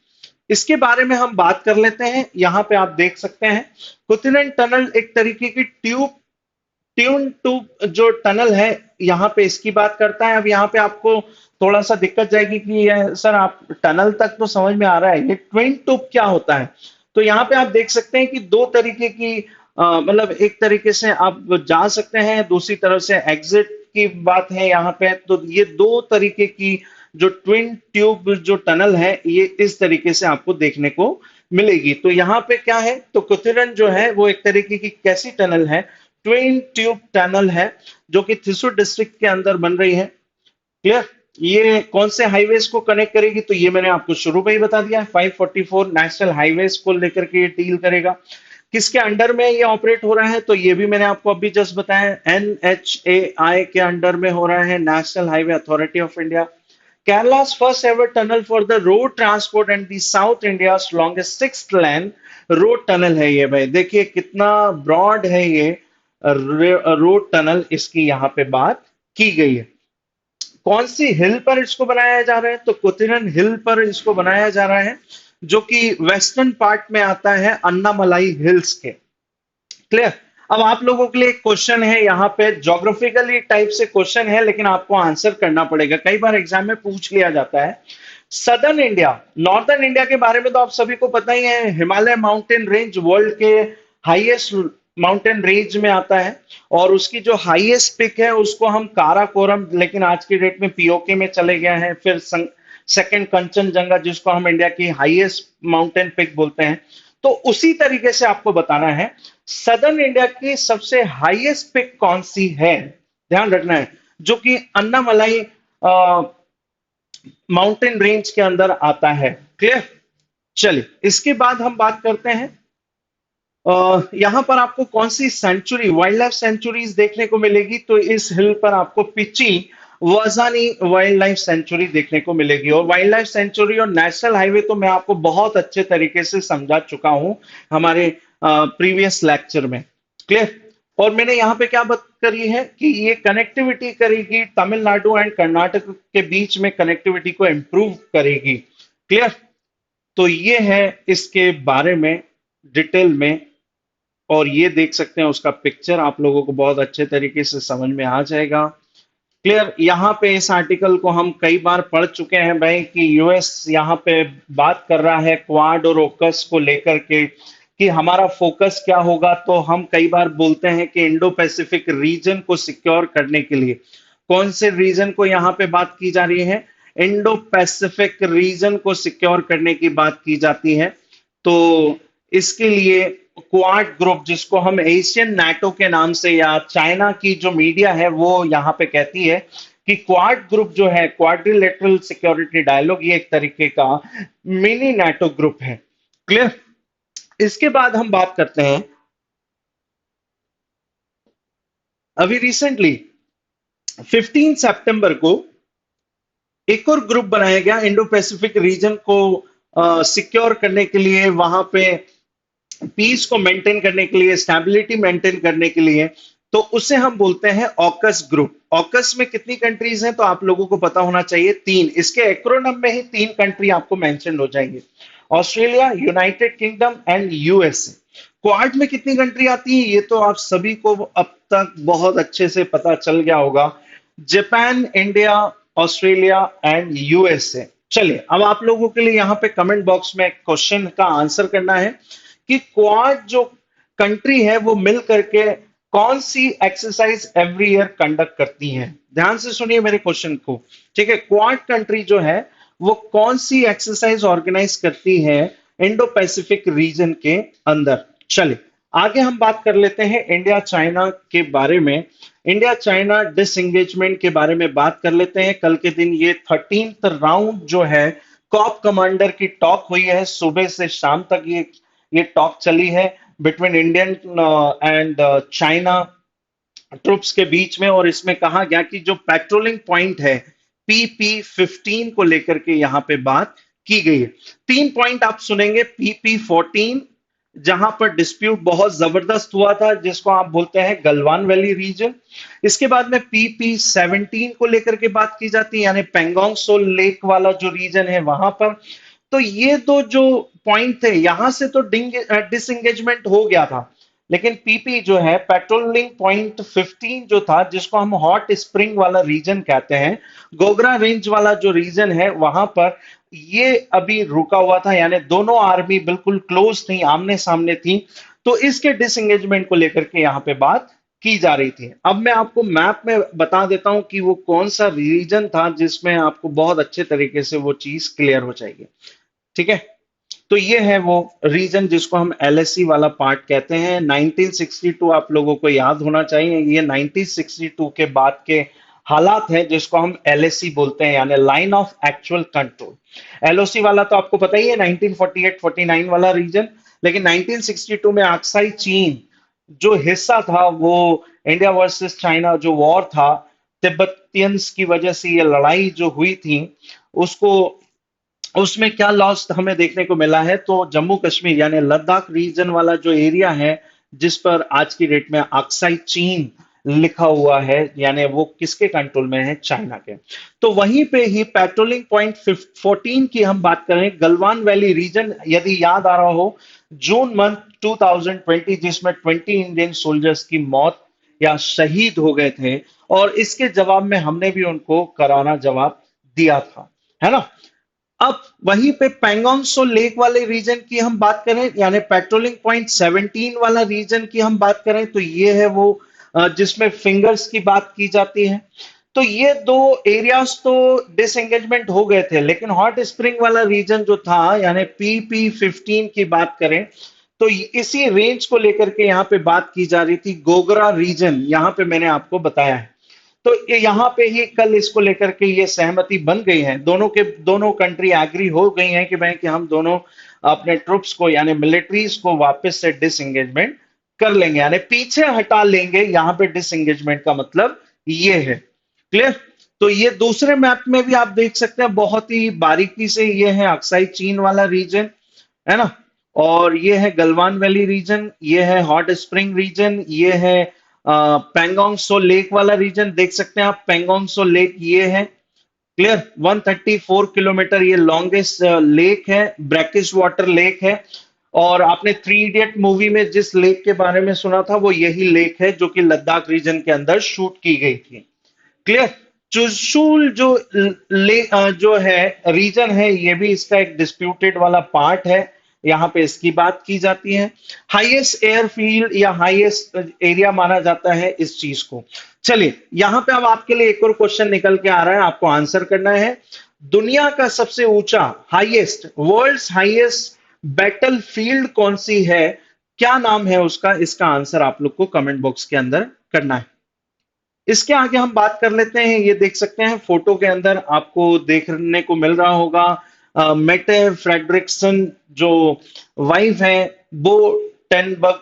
इसके बारे में हम बात कर लेते हैं। यहां पे आप देख सकते हैं कुतिनन टनल एक तरीके की ट्यून ट्यूब जो टनल है यहाँ पे इसकी बात करता है। अब यहाँ पे आपको थोड़ा सा दिक्कत जाएगी कि ये सर आप टनल तक तो समझ में आ रहा है, ये ट्विन ट्यूब क्या होता है। तो यहाँ पे आप देख सकते हैं कि दो तरीके की मतलब एक तरीके से आप जा सकते हैं, दूसरी तरफ से एग्जिट की बात है यहाँ पे। तो ये दो तरीके की जो ट्विन ट्यूब जो टनल है ये इस तरीके से आपको देखने को मिलेगी। तो यहाँ पे क्या है, तो कुतिरन जो है वो एक तरीके की कैसी टनल है, ट्विन ट्यूब टनल है जो कि थिसुर डिस्ट्रिक्ट के अंदर बन रही है। क्लियर? ये कौन से हाईवेज को कनेक्ट करेगी, तो ये मैंने आपको शुरू में ही बता दिया है, 544 नेशनल हाईवेज को लेकर के ये डील करेगा। किसके अंडर में ये ऑपरेट हो रहा है, तो ये भी मैंने आपको अभी जस्ट बताया, एनएचएआई के अंडर में हो रहा है, national highway authority of India. Kerala's first ever tunnel for the road transport and the South India's longest sixth lane road tunnel है ये भाई। देखिए कितना ब्रॉड है ये रोड टनल, इसकी यहाँ पे बात की गई है। कौन सी हिल पर इसको बनाया जा रहा है, तो कुतिरन हिल पर इसको बनाया जा रहा है जो कि वेस्टर्न पार्ट में आता है अन्नामलाई हिल्स के। क्लियर? अब आप लोगों के लिए एक क्वेश्चन है यहाँ पे, ज्योग्राफिकली टाइप से क्वेश्चन है लेकिन आपको आंसर करना पड़ेगा, कई बार एग्जाम में पूछ लिया जाता है। सदर्न इंडिया, नॉर्दर्न इंडिया के बारे में तो आप सभी को पता ही है, हिमालय माउंटेन रेंज वर्ल्ड के हाईएस्ट माउंटेन रेंज में आता है। और उसकी जो हाईएस्ट पिक है उसको हम काराकोरम, लेकिन आज की डेट में पीओके में चले गए हैं। फिर सेकंड कंचनजंगा जिसको हम इंडिया की हाईएस्ट माउंटेन पिक बोलते हैं। तो उसी तरीके से आपको बताना है सदर्न इंडिया की सबसे हाईएस्ट पिक कौन सी है। ध्यान रखना है, जो कि अन्नामलाई माउंटेन रेंज के अंदर आता है। क्लियर? चलिए, इसके बाद हम बात करते हैं यहां पर आपको कौन सी सेंचुरी, वाइल्ड लाइफ सेंचुरीज देखने को मिलेगी। तो इस हिल पर आपको peachy Vazhani wild life sanctuary देखने को मिलेगी। और वाइल्ड लाइफ सेंचुरी और नेशनल हाईवे तो मैं आपको बहुत अच्छे तरीके से समझा चुका हूं हमारे प्रीवियस लेक्चर में। क्लियर? और मैंने यहाँ पे क्या बात करी है कि ये कनेक्टिविटी करेगी, तमिलनाडु एंड कर्नाटक के बीच में कनेक्टिविटी को इंप्रूव करेगी। क्लियर? तो ये है इसके बारे में डिटेल में। और ये देख सकते हैं उसका पिक्चर, आप लोगों को बहुत अच्छे तरीके से समझ में आ जाएगा। क्लियर? यहाँ पे इस आर्टिकल को हम कई बार पढ़ चुके हैं भाई कि यूएस यहाँ पे बात कर रहा है क्वाड और ओकस को लेकर के कि हमारा फोकस क्या होगा। तो हम कई बार बोलते हैं कि इंडो पैसिफिक रीजन को सिक्योर करने के लिए कौन से रीजन को यहाँ पे बात की जा रही है, इंडो पैसिफिक रीजन को सिक्योर करने की बात की जाती है। तो इसके लिए क्वाड ग्रुप, जिसको हम एशियन नाटो के नाम से, या चाइना की जो मीडिया है वो यहां पे कहती है कि क्वाड ग्रुप जो है, क्वाड्रिलेटरल सिक्योरिटी डायलॉग, ये एक तरीके का मिनी नाटो ग्रुप है। क्लियर? इसके बाद हम बात करते हैं अभी रिसेंटली 15 सितंबर को एक और ग्रुप बनाया गया इंडो पैसिफिक रीजन को सिक्योर करने के लिए, वहां पे पीस को मेंटेन करने के लिए, स्टेबिलिटी मेंटेन करने के लिए। तो उसे हम बोलते हैं ऑकस ग्रुप। ऑकस में कितनी कंट्रीज हैं तो आप लोगों को पता होना चाहिए, तीन। इसके एक्रोनम में ही तीन कंट्री आपको मेंशन हो जाएंगे, Australia, United kingdom and USA. Quad में कितनी कंट्री आती है ये तो आप सभी को अब तक बहुत अच्छे से पता चल गया होगा, Japan, India, Australia and USA. चलिए, अब आप लोगों के लिए यहां पे कमेंट बॉक्स में क्वेश्चन का आंसर करना है कि क्वाड जो कंट्री है वो मिल करके कौन सी एक्सरसाइज एवरी ईयर कंडक्ट करती हैं। ध्यान से सुनिए मेरे क्वेश्चन को। ठीक है? क्वाड कंट्री जो है वो कौन सी एक्सरसाइज ऑर्गेनाइज करती है इंडो पैसिफिक रीजन के अंदर। चलिए, आगे हम बात कर लेते हैं इंडिया चाइना के बारे में। इंडिया चाइना डिसएंगेजमेंट के बारे में बात कर लेते हैं। कल के दिन ये 13th राउंड जो है कॉप कमांडर की टॉक हुई है, सुबह से शाम तक ये टॉक चली है between Indian and China troops के बीच में। और इसमें कहा गया कि जो पेट्रोलिंग पॉइंट है PP-15 को लेकर के यहां पे बात की गई है। तीन पॉइंट आप सुनेंगे। PP-14 जहां पर डिस्प्यूट बहुत जबरदस्त हुआ था, जिसको आप बोलते हैं गलवान वैली रीजन। इसके बाद में PP-17 को लेकर के बात की जाती है, यानी पेंगोंग सो लेक वाला जो रीजन है वहां पर। तो ये दो जो पॉइंट थे, यहां से तो डिसएंगेजमेंट हो गया था, लेकिन पीपी जो है पेट्रोलिंग पॉइंट 15 जो था, जिसको हम हॉट स्प्रिंग वाला रीजन कहते हैं, गोगरा रेंज वाला जो रीजन है वहां पर ये अभी रुका हुआ था, यानी दोनों आर्मी बिल्कुल क्लोज थी, आमने सामने थी। तो इसके डिसएंगेजमेंट को लेकर के यहां पे बात की जा रही थी। अब मैं आपको मैप में बता देता हूं कि वो कौन सा रीजन था, जिसमें आपको बहुत अच्छे तरीके से वो चीज क्लियर हो जाएगी। ठीक है? तो ये है वो रीजन जिसको हम एलएससी वाला पार्ट कहते हैं। 1962 आप लोगों को याद होना चाहिए, ये 1962 के बाद के हालात है जिसको हम एलएससी बोलते हैं, यानी line of actual control. LOC वाला तो आपको पता ही है, 1948-49 वाला रीजन। लेकिन 1962 में अक्साई चीन जो हिस्सा था, वो इंडिया वर्सेस चाइना जो वॉर था, तिब्बतियंस की वजह से ये लड़ाई जो हुई थी, उसको उसमें क्या लॉस हमें देखने को मिला है। तो जम्मू कश्मीर यानी लद्दाख रीजन वाला जो एरिया है, जिस पर आज की डेट में अक्साई चीन लिखा हुआ है, यानी वो किसके कंट्रोल में है, चाइना के। तो वहीं पे ही पेट्रोलिंग पॉइंट 14 की हम बात करें, गलवान वैली रीजन, यदि याद आ रहा हो, जून मंथ 2020, जिसमें 20 इंडियन सोल्जर्स की मौत या शहीद हो गए थे, और इसके जवाब में हमने भी उनको करारा जवाब दिया था, है ना। अब वहीं पे पैंगोंग सो लेक वाले रीजन की हम बात करें, यानी पेट्रोलिंग पॉइंट 17 वाला रीजन की हम बात करें, तो ये है वो जिसमें फिंगर्स की बात की जाती है। तो ये दो एरियाज तो डिसएंगेजमेंट हो गए थे, लेकिन हॉट स्प्रिंग वाला रीजन जो था, यानी PP-15 की बात करें, तो इसी रेंज को लेकर के यहाँ पे बात की जा रही थी। गोगरा रीजन यहाँ पे मैंने आपको बताया है। तो यहाँ पे ही कल इसको लेकर के ये सहमति बन गई है, दोनों के दोनों कंट्री एग्री हो गई हैं कि भाई कि हम दोनों अपने ट्रुप्स को यानी मिलिट्रीज को वापस से डिसएंगेजमेंट कर लेंगे, यानी पीछे हटा लेंगे। यहाँ पे डिसएंगेजमेंट का मतलब ये है। क्लियर? तो ये दूसरे मैप में भी आप देख सकते हैं, बहुत ही बारीकी से ये है अक्साई चीन वाला रीजन, है ना। और ये है गलवान वैली रीजन, ये है हॉट स्प्रिंग रीजन, ये है पेंगोंग सो लेक वाला रीजन, देख सकते हैं आप पेंगोंग सो लेक ये है। क्लियर? 134 किलोमीटर ये लॉन्गेस्ट लेक है, ब्रैकिश वाटर लेक है। और आपने थ्री इडियट मूवी में जिस लेक के बारे में सुना था वो यही लेक है जो कि लद्दाख रीजन के अंदर शूट की गई थी। क्लियर? चुशूल जो जो है रीजन है, ये भी इसका एक डिस्प्यूटेड वाला पार्ट है, यहाँ पे इसकी बात की जाती है। हाईएस्ट एयरफील्ड या हाईएस्ट एरिया माना जाता है इस चीज को। चलिए यहां पे अब आपके लिए एक और क्वेश्चन निकल के आ रहा है, आपको आंसर करना है। दुनिया का सबसे ऊंचा highest, world's highest battlefield कौन सी है, क्या नाम है उसका, इसका आंसर आप लोग को कमेंट बॉक्स के अंदर करना है। इसके आगे हम बात कर लेते हैं, ये देख सकते हैं फोटो के अंदर आपको देखने को मिल रहा होगा मेटे फ्रेडरिक्सन जो वाइफ है बो टेनबर्ग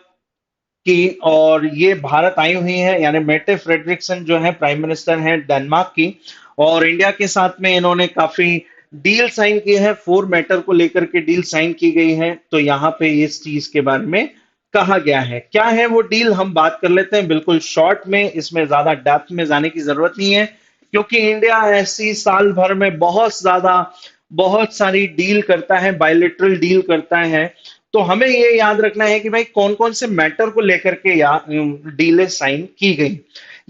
की, और ये भारत आई हुई है, यानी मेटे फ्रेडरिक्सन जो है प्राइम मिनिस्टर हैं डेनमार्क की। और इंडिया के साथ में इन्होंने काफी डील साइन की है, फोर मैटर को लेकर के डील साइन की गई है। तो यहाँ पे इस चीज के बारे में कहा गया है, क्या है वो डील हम बात कर लेते हैं बिल्कुल शॉर्ट में, इसमें ज्यादा डेप्थ में जाने की जरूरत नहीं है, क्योंकि इंडिया ऐसी साल भर में बहुत ज्यादा बहुत सारी डील करता है, बायलेटरल डील करता है। तो हमें ये याद रखना है कि भाई कौन कौन से मैटर को लेकर के या डीलें साइन की गई।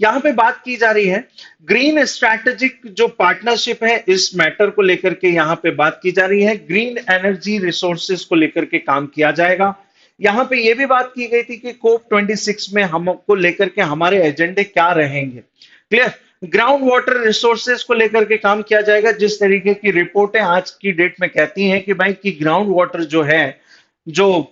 यहां पे बात की जा रही है ग्रीन स्ट्रैटेजिक जो पार्टनरशिप है, इस मैटर को लेकर के यहां पे बात की जा रही है। ग्रीन एनर्जी रिसोर्सेज को लेकर के काम किया जाएगा। यहां पे ये भी बात की गई थी कि कोप 26 में हमको लेकर के हमारे एजेंडे क्या रहेंगे। क्लियर? ग्राउंड वाटर रिसोर्सेज को लेकर के काम किया जाएगा, जिस तरीके की रिपोर्टें आज की डेट में कहती हैं कि भाई कि ग्राउंड वाटर जो है, जो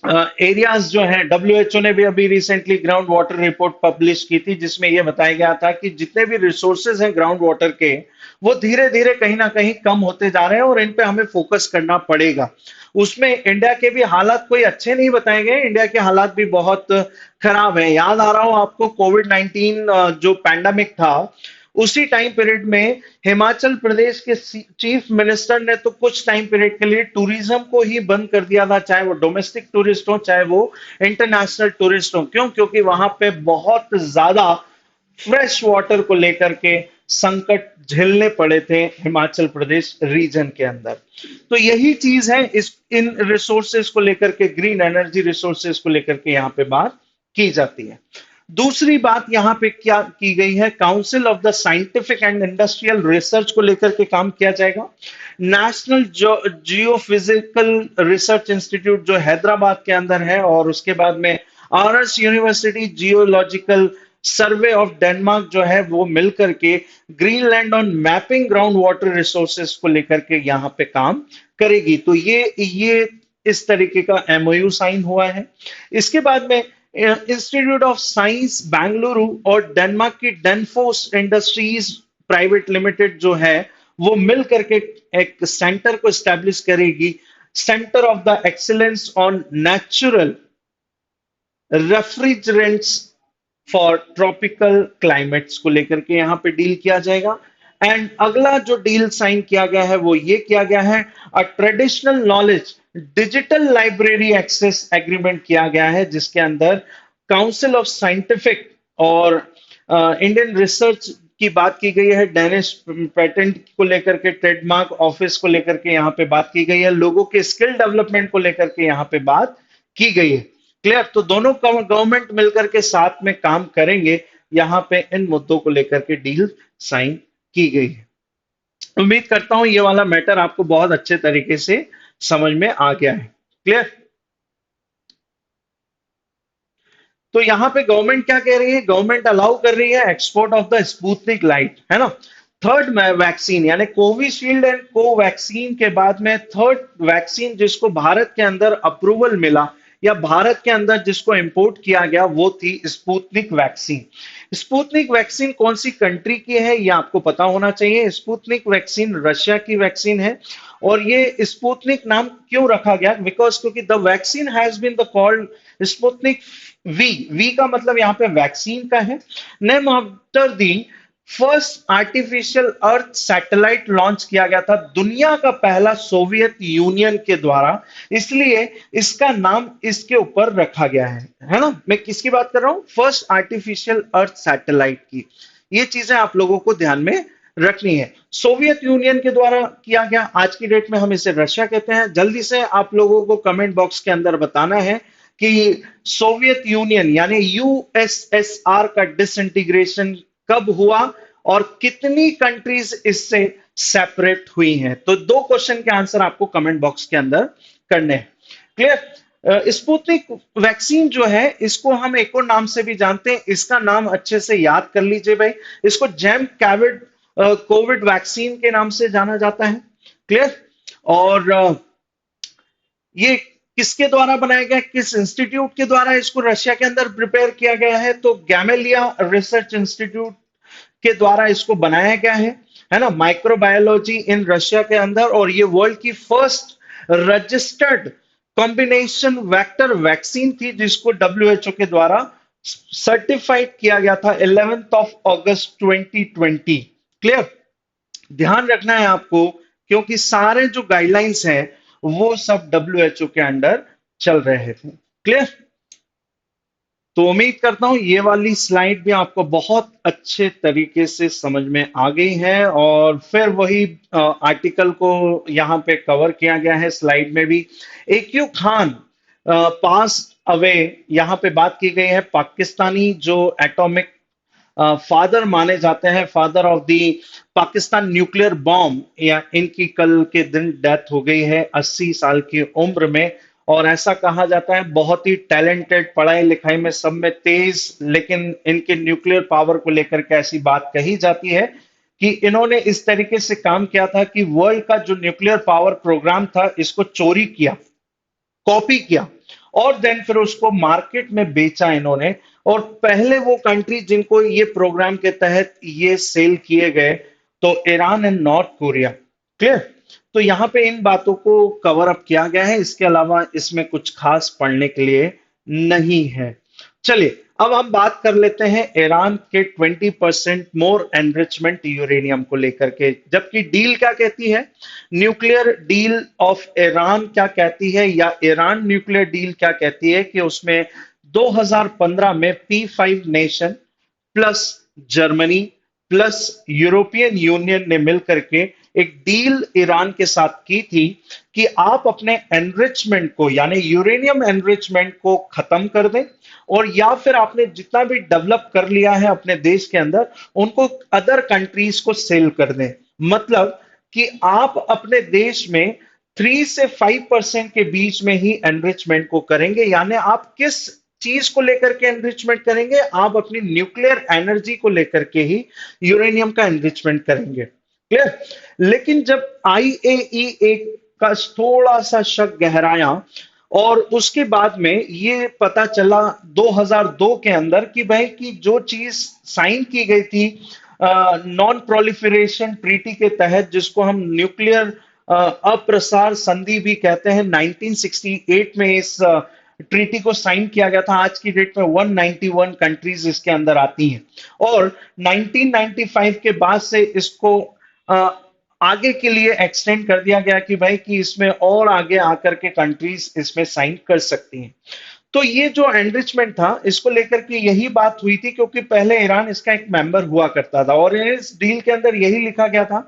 एरियाज जो है, डब्ल्यूएचओ ने भी अभी recently ground water report publish की थी, जिसमें यह बताया गया था कि जितने भी रिसोर्सेज हैं ग्राउंड वाटर के, वो धीरे धीरे कहीं ना कहीं कम होते जा रहे हैं और इन पे हमें फोकस करना पड़ेगा। उसमें इंडिया के भी हालात कोई अच्छे नहीं बताए गए, इंडिया के हालात भी बहुत खराब है। याद आ रहा हो आपको कोविड 19 जो पैंडेमिक था, उसी टाइम पीरियड में हिमाचल प्रदेश के चीफ मिनिस्टर ने तो कुछ टाइम पीरियड के लिए टूरिज्म को ही बंद कर दिया था, चाहे वो डोमेस्टिक टूरिस्ट हो चाहे वो इंटरनेशनल टूरिस्ट हो। क्यों? क्योंकि वहां पे बहुत ज्यादा फ्रेश वाटर को लेकर के संकट झेलने पड़े थे हिमाचल प्रदेश रीजन के अंदर। तो यही चीज है इस इन रिसोर्सेज को लेकर के, ग्रीन एनर्जी रिसोर्सेज को लेकर के यहां पे बात की जाती है। दूसरी बात यहां पे क्या की गई है, council of the scientific and industrial research को लेकर के काम किया जाएगा। नेशनल जियोफिजिकल रिसर्च इंस्टीट्यूट जो हैदराबाद के अंदर है, और उसके बाद में RS university geological survey of Denmark जो है वो मिलकर के Greenland on mapping ground water resources को लेकर के यहां पे काम करेगी। तो ये इस तरीके का एमओयू साइन हुआ है। इसके बाद में इंस्टीट्यूट ऑफ साइंस बेंगलुरु और डेनमार्क की डेनफोस इंडस्ट्रीज प्राइवेट लिमिटेड जो है वो मिल करके एक सेंटर को स्टैब्लिश करेगी, centre of the excellence on natural refrigerants for tropical climates को लेकर के यहां पे डील किया जाएगा। एंड अगला जो डील साइन किया गया है वो ये किया गया है, a traditional knowledge digital library access agreement किया गया है, जिसके अंदर काउंसिल ऑफ साइंटिफिक और इंडियन रिसर्च की बात की गई है, डेनिश पेटेंट को लेकर के, ट्रेडमार्क ऑफिस को लेकर के यहाँ पे बात की गई है, लोगों के स्किल डेवलपमेंट को लेकर के यहाँ पे बात की गई है। क्लियर? तो दोनों गवर्नमेंट मिलकर के साथ में काम करेंगे, यहाँ पे इन मुद्दों को लेकर के डील साइन की गई है। उम्मीद करता हूं ये वाला मैटर आपको बहुत अच्छे तरीके से समझ में आ गया है। क्लियर? तो यहां पे गवर्नमेंट क्या कह रही है, गवर्नमेंट अलाउ कर रही है export of the Sputnik light, है ना। थर्ड वैक्सीन यानी कोविशील्ड एंड कोवैक्सीन के बाद में थर्ड वैक्सीन जिसको भारत के अंदर अप्रूवल मिला या भारत के अंदर जिसको इंपोर्ट किया गया वो थी स्पुतनिक वैक्सीन। स्पुतनिक वैक्सीन कौन सी कंट्री की है ये आपको पता होना चाहिए। स्पुतनिक वैक्सीन रशिया की वैक्सीन है। और ये स्पुतनिक नाम क्यों रखा गया? बिकॉज क्योंकि the vaccine has been the called Sputnik V. V का मतलब यहाँ पे वैक्सीन का है। Name after the first artificial earth satellite launch किया गया था दुनिया का पहला सोवियत यूनियन के द्वारा, इसलिए इसका नाम इसके ऊपर रखा गया है ना। मैं किसकी बात कर रहा हूं? फर्स्ट आर्टिफिशियल अर्थ सैटेलाइट की। ये चीजें आप लोगों को ध्यान में रखनी है। सोवियत यूनियन के द्वारा किया गया, आज की डेट में हम इसे रशिया कहते हैं। जल्दी से आप लोगों को कमेंट बॉक्स के अंदर बताना है कि सोवियत यूनियन यानी यूएसएसआर का डिसइंटीग्रेशन कब हुआ और कितनी कंट्रीज इससे सेपरेट हुई हैं। तो दो क्वेश्चन के आंसर आपको कमेंट बॉक्स के अंदर करने हैं। क्लियर? स्पुतनिक वैक्सीन जो है इसको हम एक और नाम से भी जानते हैं, इसका नाम अच्छे से याद कर लीजिए भाई। इसको जेम कैविड कोविड वैक्सीन के नाम से जाना जाता है। क्लियर? और ये किसके द्वारा बनाया गया, किस इंस्टीट्यूट के द्वारा इसको रशिया के अंदर प्रिपेयर किया गया है? तो गैमेलिया रिसर्च इंस्टीट्यूट के द्वारा इसको बनाया गया है ना, माइक्रोबायोलॉजी इन रशिया के अंदर। और ये वर्ल्ड की first registered combination vector vaccine थी जिसको डब्ल्यूएचओ के द्वारा सर्टिफाइड किया गया था 11 अगस्त 2020। क्लियर? ध्यान रखना है आपको, क्योंकि सारे जो गाइडलाइंस हैं वो सब डब्ल्यूएचओ के अंडर चल रहे थे। क्लियर? तो उम्मीद करता हूं ये वाली स्लाइड भी आपको बहुत अच्छे तरीके से समझ में आ गई है। और फिर वही आर्टिकल को यहां पे कवर किया गया है स्लाइड में भी। AQ खान पास अवे, यहां पे बात की गई है पाकिस्तानी जो एटॉमिक फादर माने जाते हैं, father of the Pakistan nuclear bomb, या इनकी कल के दिन डेथ हो गई है 80 साल की उम्र में। और ऐसा कहा जाता है बहुत ही टैलेंटेड, पढ़ाई लिखाई में सब में तेज, लेकिन इनके न्यूक्लियर पावर को लेकर के ऐसी बात कही जाती है कि इन्होंने इस तरीके से काम किया था कि वर्ल्ड का जो न्यूक्लियर पावर प्रोग्राम था इसको चोरी किया, कॉपी किया, और देन फिर उसको मार्केट में बेचा इन्होंने। और पहले वो कंट्री जिनको ये प्रोग्राम के तहत ये सेल किए गए, तो Iran and north Korea. Clear? तो यहां पे इन बातों को कवर अप किया गया है, इसके अलावा इसमें कुछ खास पढ़ने के लिए नहीं है। चलिए अब हम बात कर लेते हैं ईरान के 20% मोर एनरिचमेंट यूरेनियम को लेकर के। जबकि डील क्या कहती है, न्यूक्लियर डील ऑफ ईरान क्या कहती है, या ईरान न्यूक्लियर डील क्या कहती है, कि उसमें 2015 में P5 nation plus Germany plus European union ने मिलकर के एक डील ईरान के साथ की थी कि आप अपने एनरिचमेंट को यानी यूरेनियम एनरिचमेंट को खत्म कर दें, और या फिर आपने जितना भी डेवलप कर लिया है अपने देश के अंदर उनको अदर कंट्रीज को सेल कर दें। मतलब कि आप अपने देश में 3 से 5% के बीच में ही एनरिचमेंट को करेंगे। यानी आप किस चीज को लेकर के एनरिचमेंट करेंगे? आप अपनी न्यूक्लियर एनर्जी को लेकर के ही यूरेनियम का एनरिचमेंट करेंगे। क्लियर? लेकिन जब IAEA का थोड़ा सा शक गहराया और उसके बाद में ये पता चला 2002 के अंदर कि भाई कि जो चीज साइन की गई थी नॉन प्रोलिफरेशन ट्रीटी के तहत, जिसको हम न्यूक्लियर अप्रसार संधि भी कहते हैं, 1968 में इस ट्रीटी को साइन किया गया था। आज की डेट में 191 कंट्रीज इसके अंदर आती हैं। और 1995 के बाद से इसको अ, आगे के लिए एक्सटेंड कर दिया गया कि भाई कि इसमें और आगे आकर के कंट्रीज इसमें साइन कर सकती हैं। तो ये जो एनरिचमेंट था इसको लेकर के यही बात हुई थी, क्योंकि पहले ईरान इसका एक मेंबर हुआ करता था और इस डील के अंदर यही लिखा गया था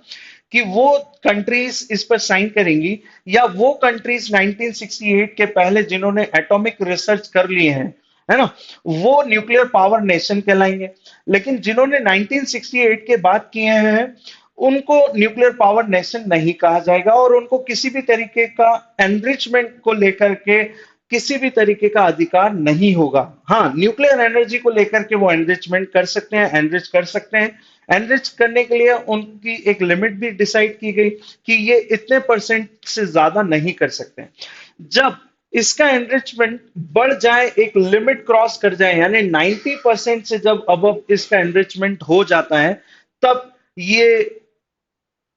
कि वो कंट्रीज इस पर साइन करेंगी, या वो कंट्रीज 1968 के पहले जिन्होंने एटॉमिक रिसर्च कर लिए हैं, है ना, वो न्यूक्लियर पावर नेशन कहलाएंगे। लेकिन जिन्होंने 1968 के बाद किए हैं उनको न्यूक्लियर पावर नेशन नहीं कहा जाएगा, और उनको किसी भी तरीके का एनरिचमेंट को लेकर के किसी भी तरीके का अधिकार नहीं होगा। हाँ, न्यूक्लियर एनर्जी को लेकर के वो एनरिचमेंट कर सकते हैं, एनरिच कर सकते हैं। एनरिच करने के लिए उनकी एक लिमिट भी डिसाइड की गई कि ये इतने परसेंट से ज्यादा नहीं कर सकते हैं। जब इसका एनरिचमेंट बढ़ जाए, एक लिमिट क्रॉस कर जाए, यानी 90% से जब अब इसका एनरिचमेंट हो जाता है, तब ये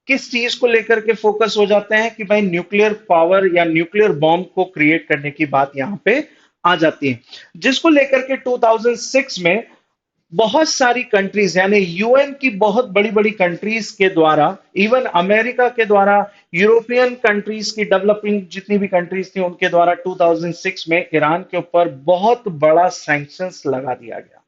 किस चीज को लेकर के फोकस हो जाते हैं कि भाई न्यूक्लियर पावर या न्यूक्लियर बॉम्ब को क्रिएट करने की बात यहां पे आ जाती है, जिसको लेकर के 2006 में बहुत सारी कंट्रीज यानी यूएन की बहुत बड़ी बड़ी कंट्रीज के द्वारा, इवन अमेरिका के द्वारा, यूरोपियन कंट्रीज की डेवलपिंग जितनी भी कंट्रीज थी उनके द्वारा 2006 में ईरान के ऊपर बहुत बड़ा सैंक्शंस लगा दिया गया।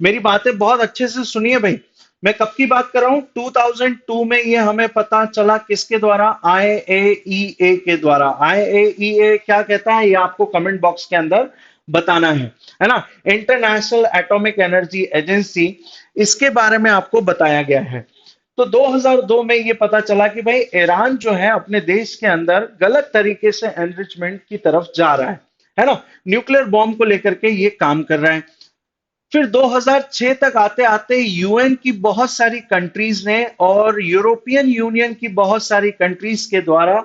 मेरी बातें बहुत अच्छे से सुनिए भाई। मैं कब की बात कर रहा हूं? 2002 में ये हमें पता चला, किसके द्वारा? आईएईए के द्वारा। आईएईए क्या कहता है ये आपको कमेंट बॉक्स के अंदर बताना है ना? इंटरनेशनल एटॉमिक एनर्जी एजेंसी, इसके बारे में आपको बताया गया है। तो 2002 में ये पता चला कि भाई ईरान जो है अपने देश के अंदर गलत तरीके से एनरिचमेंट की तरफ जा रहा है ना? न्यूक्लियर बॉम्ब को लेकर के ये काम कर रहा है। फिर 2006 तक आते आते यूएन की बहुत सारी कंट्रीज ने और यूरोपियन यूनियन की बहुत सारी कंट्रीज के द्वारा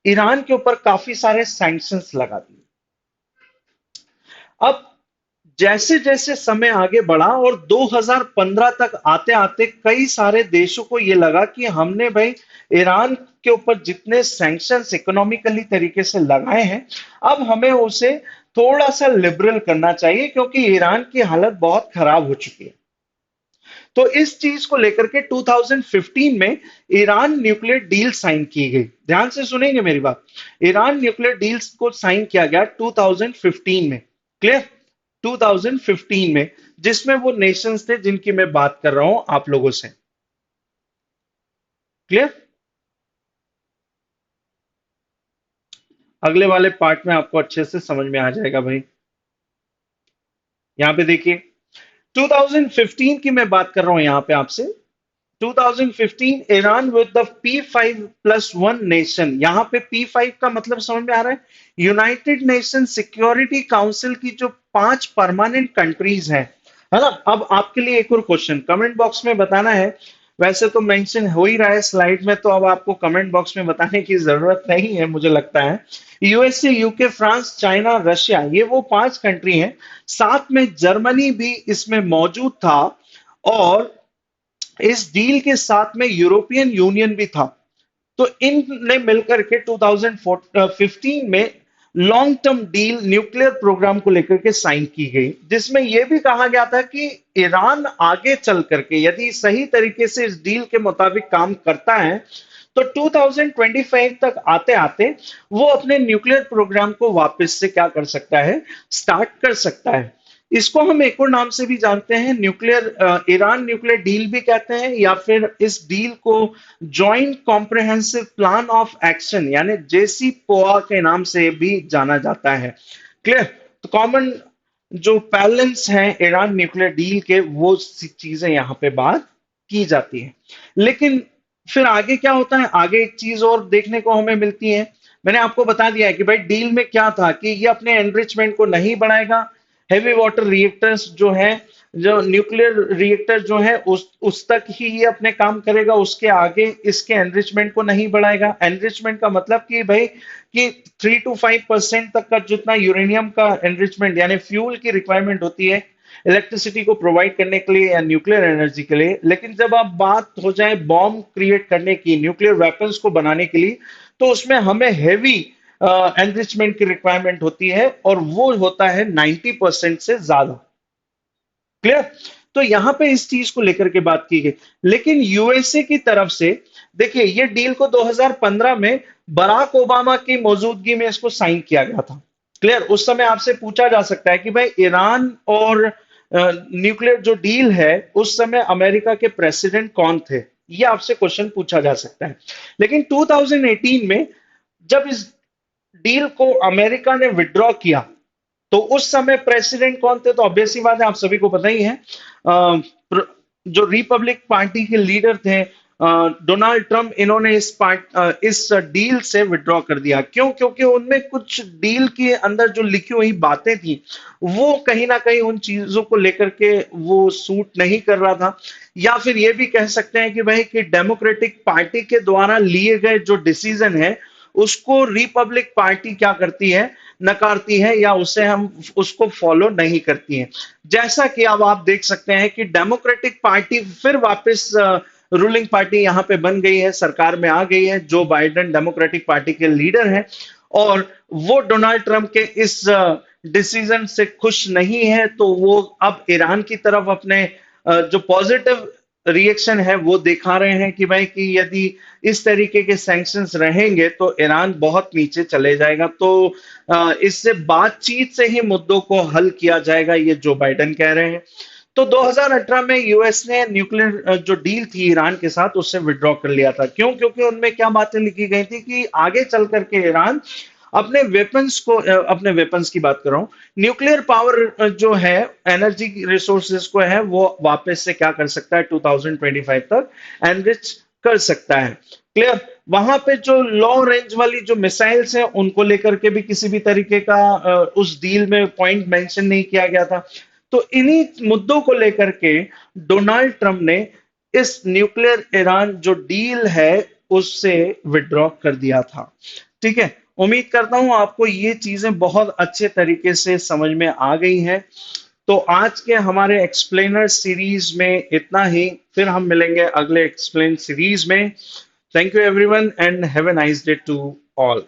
ईरान के ऊपर काफी सारे सैंक्शंस लगा दिए। अब जैसे जैसे समय आगे बढ़ा और 2015 तक आते आते कई सारे देशों को यह लगा कि हमने भाई ईरान के ऊपर जितने सैंक्शंस इकोनॉमिकली तरीके से लगाए हैं, अब हमें उसे थोड़ा सा लिबरल करना चाहिए, क्योंकि ईरान की हालत बहुत खराब हो चुकी है। तो इस चीज को लेकर के 2015 में ईरान न्यूक्लियर डील साइन की गई। ध्यान से सुनेंगे मेरी बात। ईरान न्यूक्लियर डील्स को साइन किया गया 2015 में। क्लियर? 2015 में, जिसमें वो नेशंस थे जिनकी मैं बात कर रहा हूं आप लोगों से। क्लियर? अगले वाले पार्ट में आपको अच्छे से समझ में आ जाएगा भाई। यहां पे देखिए, 2015 की मैं बात कर रहा हूं यहां पे आपसे। 2015 Iran with the P5+1 nation. यहां पे P5 का मतलब समझ में आ रहा है? यूनाइटेड नेशन सिक्योरिटी काउंसिल की जो 5 परमानेंट कंट्रीज हैं, है ना? अब आपके लिए एक और क्वेश्चन कमेंट बॉक्स में बताना है। वैसे तो मेंशन हो ही रहा है स्लाइड में, तो अब आपको कमेंट बॉक्स में बताने की जरूरत नहीं है मुझे लगता है। USA, UK, France, China, Russia, ये वो 5 कंट्री हैं। साथ में जर्मनी भी इसमें मौजूद था, और इस डील के साथ में यूरोपियन यूनियन भी था। तो इनने मिलकर के 2015 में long term deal nuclear programme को लेकर के साइन की गई, जिसमें यह भी कहा गया था कि ईरान आगे चल करके यदि सही तरीके से इस डील के मुताबिक काम करता है, तो 2025 तक आते आते वो अपने न्यूक्लियर प्रोग्राम को वापस से क्या कर सकता है? स्टार्ट कर सकता है। इसको हम एक और नाम से भी जानते हैं, न्यूक्लियर ईरान न्यूक्लियर डील भी कहते हैं, या फिर इस डील को joint comprehensive plan of action यानी जेसी पोआ के नाम से भी जाना जाता है। क्लियर? तो कॉमन जो पैरेलल्स हैं ईरान न्यूक्लियर डील के, वो चीजें यहां पे बात की जाती है। लेकिन फिर आगे क्या होता है? आगे एक चीज और देखने को हमें मिलती है। मैंने आपको बता दिया है कि भाई डील में क्या था कि ये अपने एनरिचमेंट को नहीं बढ़ाएगा। हेवी वाटर रिएक्टर्स जो है, जो न्यूक्लियर रिएक्टर जो है, उस तक ही ये अपने काम करेगा, उसके आगे इसके एनरिचमेंट को नहीं बढ़ाएगा। एनरिचमेंट का मतलब कि भाई कि 3 to 5% तक का जितना यूरेनियम का एनरिचमेंट यानी फ्यूल की रिक्वायरमेंट होती है इलेक्ट्रिसिटी को प्रोवाइड करने के लिए या न्यूक्लियर एनर्जी के लिए। लेकिन जब आप बात हो जाए बॉम्ब क्रिएट करने की, न्यूक्लियर वेपन्स को बनाने के लिए, तो उसमें हमें हैवी एनरिचमेंट की रिक्वायरमेंट होती है, और वो होता है 90% से ज्यादा। क्लियर? तो यहां पे इस चीज को लेकर के बात की गई। लेकिन यूएसए की तरफ से देखिए, ये डील को 2015 में बराक ओबामा की मौजूदगी में इसको साइन किया गया था। क्लियर? उस समय आपसे पूछा जा सकता है कि भाई ईरान और न्यूक्लियर जो डील है, उस समय अमेरिका के प्रेसिडेंट कौन थे? ये आपसे क्वेश्चन पूछा जा सकता है। लेकिन 2018 में जब इस डील को अमेरिका ने विड्रॉ किया, तो उस समय प्रेसिडेंट कौन थे? तो ऑब्वियसली बात है, आप सभी को पता ही है। जो रिपब्लिक पार्टी के लीडर थे डोनाल्ड ट्रंप, इन्होंने इस डील से विड्रॉ कर दिया। क्यों? क्योंकि उनमें कुछ डील के अंदर जो लिखी हुई बातें थी, वो कहीं ना कहीं उन चीजों को लेकर के वो सूट नहीं कर रहा था। या फिर ये भी कह सकते हैं कि भाई कि डेमोक्रेटिक पार्टी के द्वारा लिए गए जो डिसीजन है, उसको रिपब्लिक पार्टी क्या करती है, नकारती है, या उसे हम उसको फॉलो नहीं करती है। जैसा कि अब आप देख सकते हैं कि डेमोक्रेटिक पार्टी फिर वापस रूलिंग पार्टी यहां पे बन गई है, सरकार में आ गई है। जो बाइडेन डेमोक्रेटिक पार्टी के लीडर हैं, और वो डोनाल्ड ट्रंप के इस डिसीजन से खुश नहीं है, तो वो अब ईरान की तरफ अपने जो पॉजिटिव रिएक्शन है वो दिखा रहे हैं कि भाई कि यदि इस तरीके के सैंक्शंस रहेंगे तो ईरान बहुत नीचे चले जाएगा। तो इससे बातचीत से ही मुद्दों को हल किया जाएगा, ये जो बाइडेन कह रहे हैं। तो 2018 में यूएस ने न्यूक्लियर जो डील थी ईरान के साथ उससे विड्रॉ कर लिया था। क्यों? क्योंकि उनमें क्या बातें लिखी गई थी कि आगे चल करके ईरान अपने वेपन्स को, अपने वेपन्स की बात कर रहा हूं, न्यूक्लियर पावर जो है, एनर्जी रिसोर्सेज को है, वो वापस से क्या कर सकता है 2025 तक एनरिच कर सकता है। क्लियर? वहां पे जो लॉन्ग रेंज वाली जो मिसाइल्स हैं उनको लेकर के भी किसी भी तरीके का उस डील में पॉइंट मेंशन नहीं किया गया था। तो इन्हीं मुद्दों को लेकर के डोनाल्ड ट्रंप ने इस न्यूक्लियर ईरान जो डील है उससे विड्रॉ कर दिया था। ठीक है, उम्मीद करता हूं आपको ये चीजें बहुत अच्छे तरीके से समझ में आ गई हैं। तो आज के हमारे एक्सप्लेनर सीरीज में इतना ही, फिर हम मिलेंगे अगले एक्सप्लेन सीरीज में। Thank you everyone and have a nice day to all.